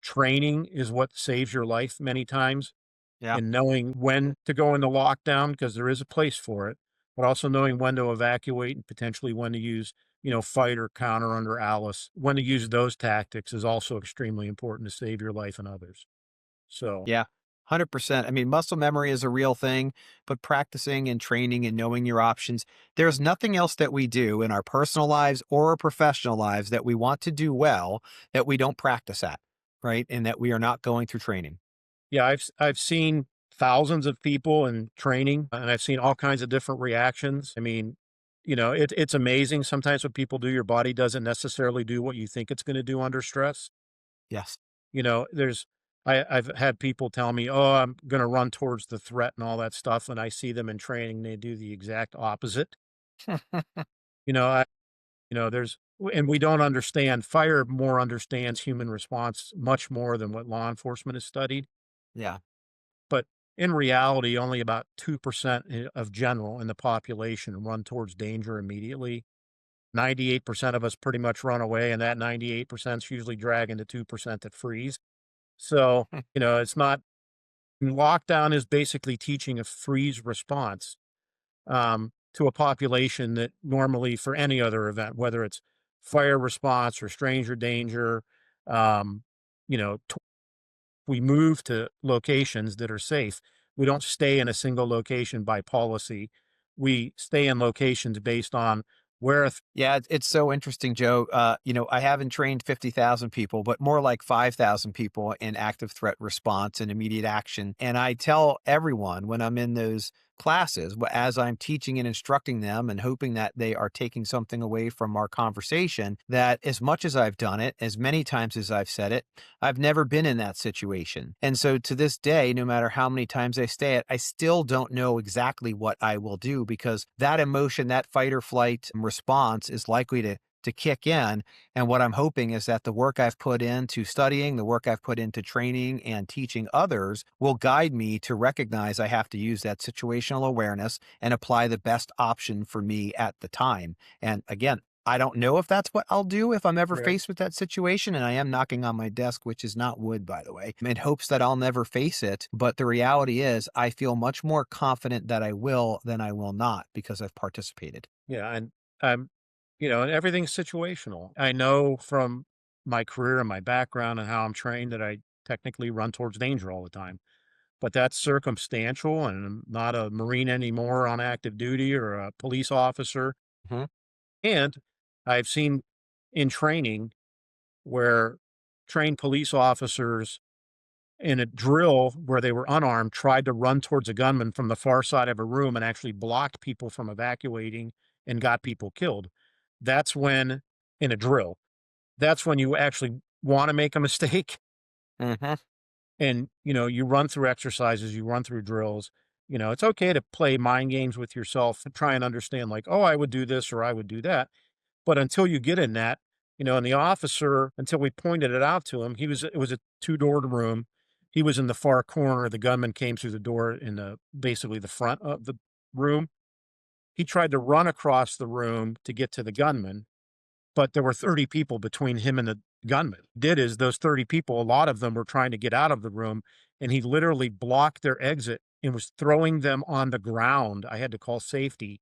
training is what saves your life many times, Yeah. and knowing when to go into lockdown because there is a place for it, but also knowing when to evacuate and potentially when to use, fight or counter under Alice, when to use those tactics is also extremely important to save your life and others. So, Yeah. 100%. I mean, muscle memory is a real thing, but practicing and training and knowing your options, there's nothing else that we do in our personal lives or our professional lives that we want to do well that we don't practice at, right? And that we are not going through training. yeah, I've seen thousands of people in training and I've seen all kinds of different reactions. I mean, it's amazing sometimes what people do. Your body doesn't necessarily do what you think it's going to do under stress. Yes. I've had people tell me, "Oh, I'm gonna run towards the threat and all that stuff," and I see them in training, they do the exact opposite. You know, I there's and we don't understand fire more understands human response much more than what law enforcement has studied, Yeah. but in reality, only about 2% of general in the population run towards danger immediately. 98% of us pretty much run away, and that 98% is usually dragging the 2% that freeze. So, it's not. Lockdown is basically teaching a freeze response, to a population that normally for any other event, whether it's fire response or stranger danger, um, we move to locations that are safe. We don't stay in a single location by policy. We stay in locations based on where Yeah, it's so interesting, Joe. I haven't trained 50,000 people, but more like 5,000 people in active threat response and immediate action. And I tell everyone when I'm in those classes, as I'm teaching and instructing them and hoping that they are taking something away from our conversation, that as much as I've done it, as many times as I've said it, I've never been in that situation. And so to this day, no matter how many times I say it, I still don't know exactly what I will do because that emotion, that fight or flight response is likely to kick in. And what I'm hoping is that the work I've put into studying, the work I've put into training and teaching others will guide me to recognize I have to use that situational awareness and apply the best option for me at the time. And again, I don't know if that's what I'll do if I'm ever Right. faced with that situation. And I am knocking on my desk, which is not wood, by the way, in hopes that I'll never face it. But the reality is, I feel much more confident that I will than I will not because I've participated. Yeah, and, um, and everything's situational. I know from my career and my background and how I'm trained that I technically run towards danger all the time, but that's circumstantial, and I'm not a Marine anymore on active duty or a police officer, Mhm. and I've seen in training where trained police officers in a drill where they were unarmed tried to run towards a gunman from the far side of a room and actually blocked people from evacuating and got people killed. That's when, in a drill, that's when you actually want to make a mistake. Mhm. And, you run through exercises, you run through drills. It's okay to play mind games with yourself and try and understand, like, oh, I would do this or I would do that. But until you get in that, and the officer, until we pointed it out to him, it was a two-doored room. He was in the far corner. The gunman came through the door in basically the front of the room. He tried to run across the room to get to the gunman, but there were 30 people between him and the gunman. Did is those 30 people, a lot of them were trying to get out of the room, and he literally blocked their exit and was throwing them on the ground. I had to call safety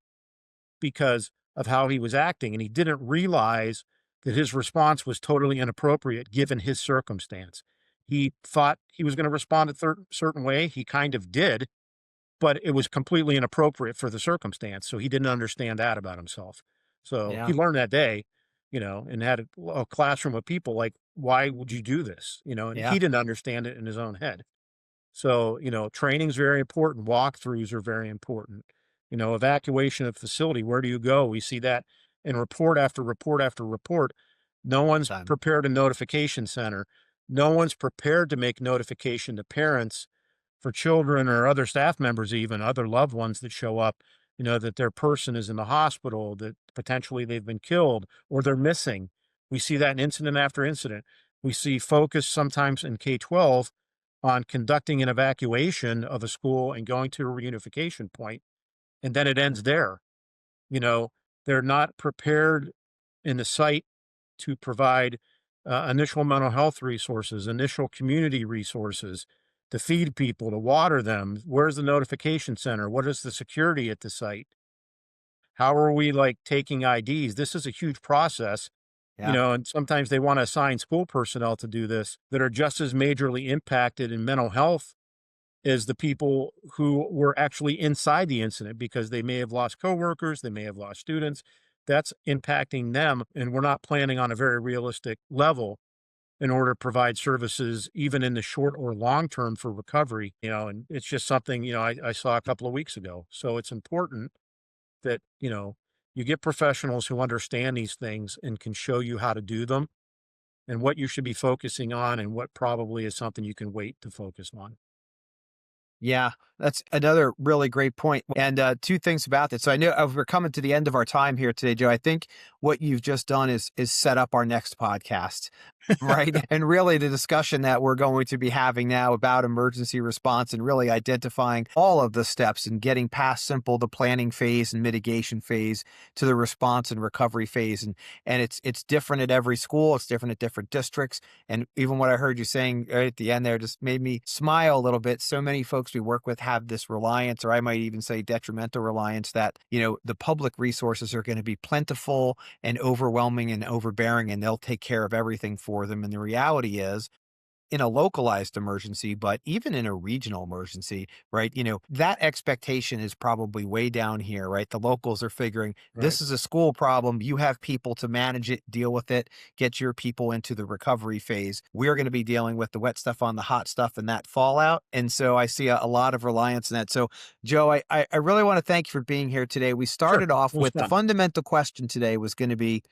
because of how he was acting, and he didn't realize that his response was totally inappropriate given his circumstance. He thought he was going to respond a certain way. He kind of did, but it was completely inappropriate for the circumstance. So he didn't understand that about himself. So he Yeah. learned that day, and had a classroom of people like, why would you do this? And Yeah. he didn't understand it in his own head. So, training's very important. Walkthroughs are very important. Evacuation of facility. Where do you go? We see that in report after report after report. No one's Time. prepared a notification center. No one's prepared to make notification to parents for children or other staff members, even other loved ones that show up, that their person is in the hospital, that potentially they've been killed or they're missing. We see that in incident after incident. We see focus sometimes in K-12 on conducting an evacuation of a school and going to a reunification point, and then it ends there. You know, they're not prepared in the site to provide initial mental health resources, initial community resources to feed people, to water them. Where's the notification center? What is the security at the site? How are we like taking IDs? This is a huge process, Yeah. and sometimes they want to assign school personnel to do this that are just as majorly impacted in mental health as the people who were actually inside the incident, because they may have lost coworkers, they may have lost students. That's impacting them. And we're not planning on a very realistic level in order to provide services, even in the short or long term for recovery, and it's just something, I saw a couple of weeks ago. So it's important that, you get professionals who understand these things and can show you how to do them and what you should be focusing on and what probably is something you can wait to focus on. Yeah, that's another really great point. And two things about this. So I know we're coming to the end of our time here today, Joe. I think what you've just done is set up our next podcast, right? And really the discussion that we're going to be having now about emergency response and really identifying all of the steps and getting past simple the planning phase and mitigation phase to the response and recovery phase. And it's different at every school. It's different at different districts. And even what I heard you saying right at the end there just made me smile a little bit. So many folks we work with have this reliance, or I might even say detrimental reliance, that, the public resources are going to be plentiful and overwhelming and overbearing, and they'll take care of everything for them. And the reality is, in a localized emergency, but even in a regional emergency, right? That expectation is probably way down here, right? The locals are figuring Right. this is a school problem. You have people to manage it, deal with it, get your people into the recovery phase. We're going to be dealing with the wet stuff on the hot stuff and that fallout. And so I see a lot of reliance in that. So, Joe, I really want to thank you for being here today. We Sure. started off It was with the fun. fundamental question today was going to be,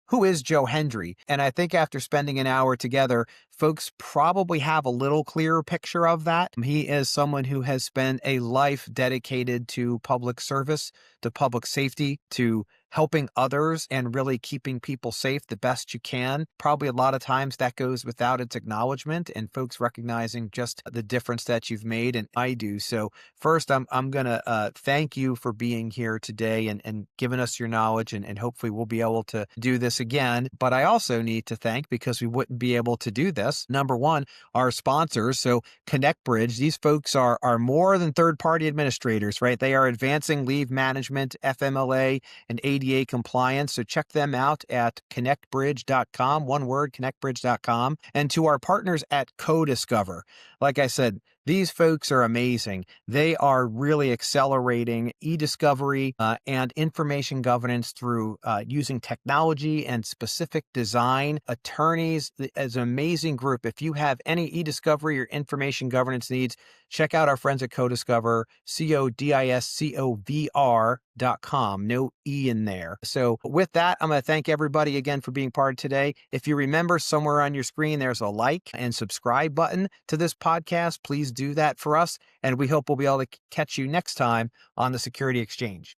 who is Joe Hendry? And I think after spending an hour together, folks probably have a little clearer picture of that. He is someone who has spent a life dedicated to public service, to public safety, to helping others and really keeping people safe the best you can. Probably a lot of times that goes without its acknowledgement and folks recognizing just the difference that you've made. And I do. So first, I'm going to thank you for being here today and giving us your knowledge. And hopefully we'll be able to do this again. But I also need to thank, because we wouldn't be able to do this, number one, our sponsors. So Connect Bridge, these folks are more than third-party administrators, right? They are advancing leave management, FMLA, and ADA compliance. So check them out at connectbridge.com, one word, connectbridge.com. And to our partners at CoDiscover, like I said, these folks are amazing. They are really accelerating e-discovery and information governance through using technology and specific design. Attorneys is an amazing group. If you have any e-discovery or information governance needs, check out our friends at CoDiscover, CODISCOVR.com. No E in there. So with that, I'm going to thank everybody again for being part of today. If you remember, somewhere on your screen, there's a like and subscribe button to this podcast. Please do that for us. And we hope we'll be able to catch you next time on the Security Exchange.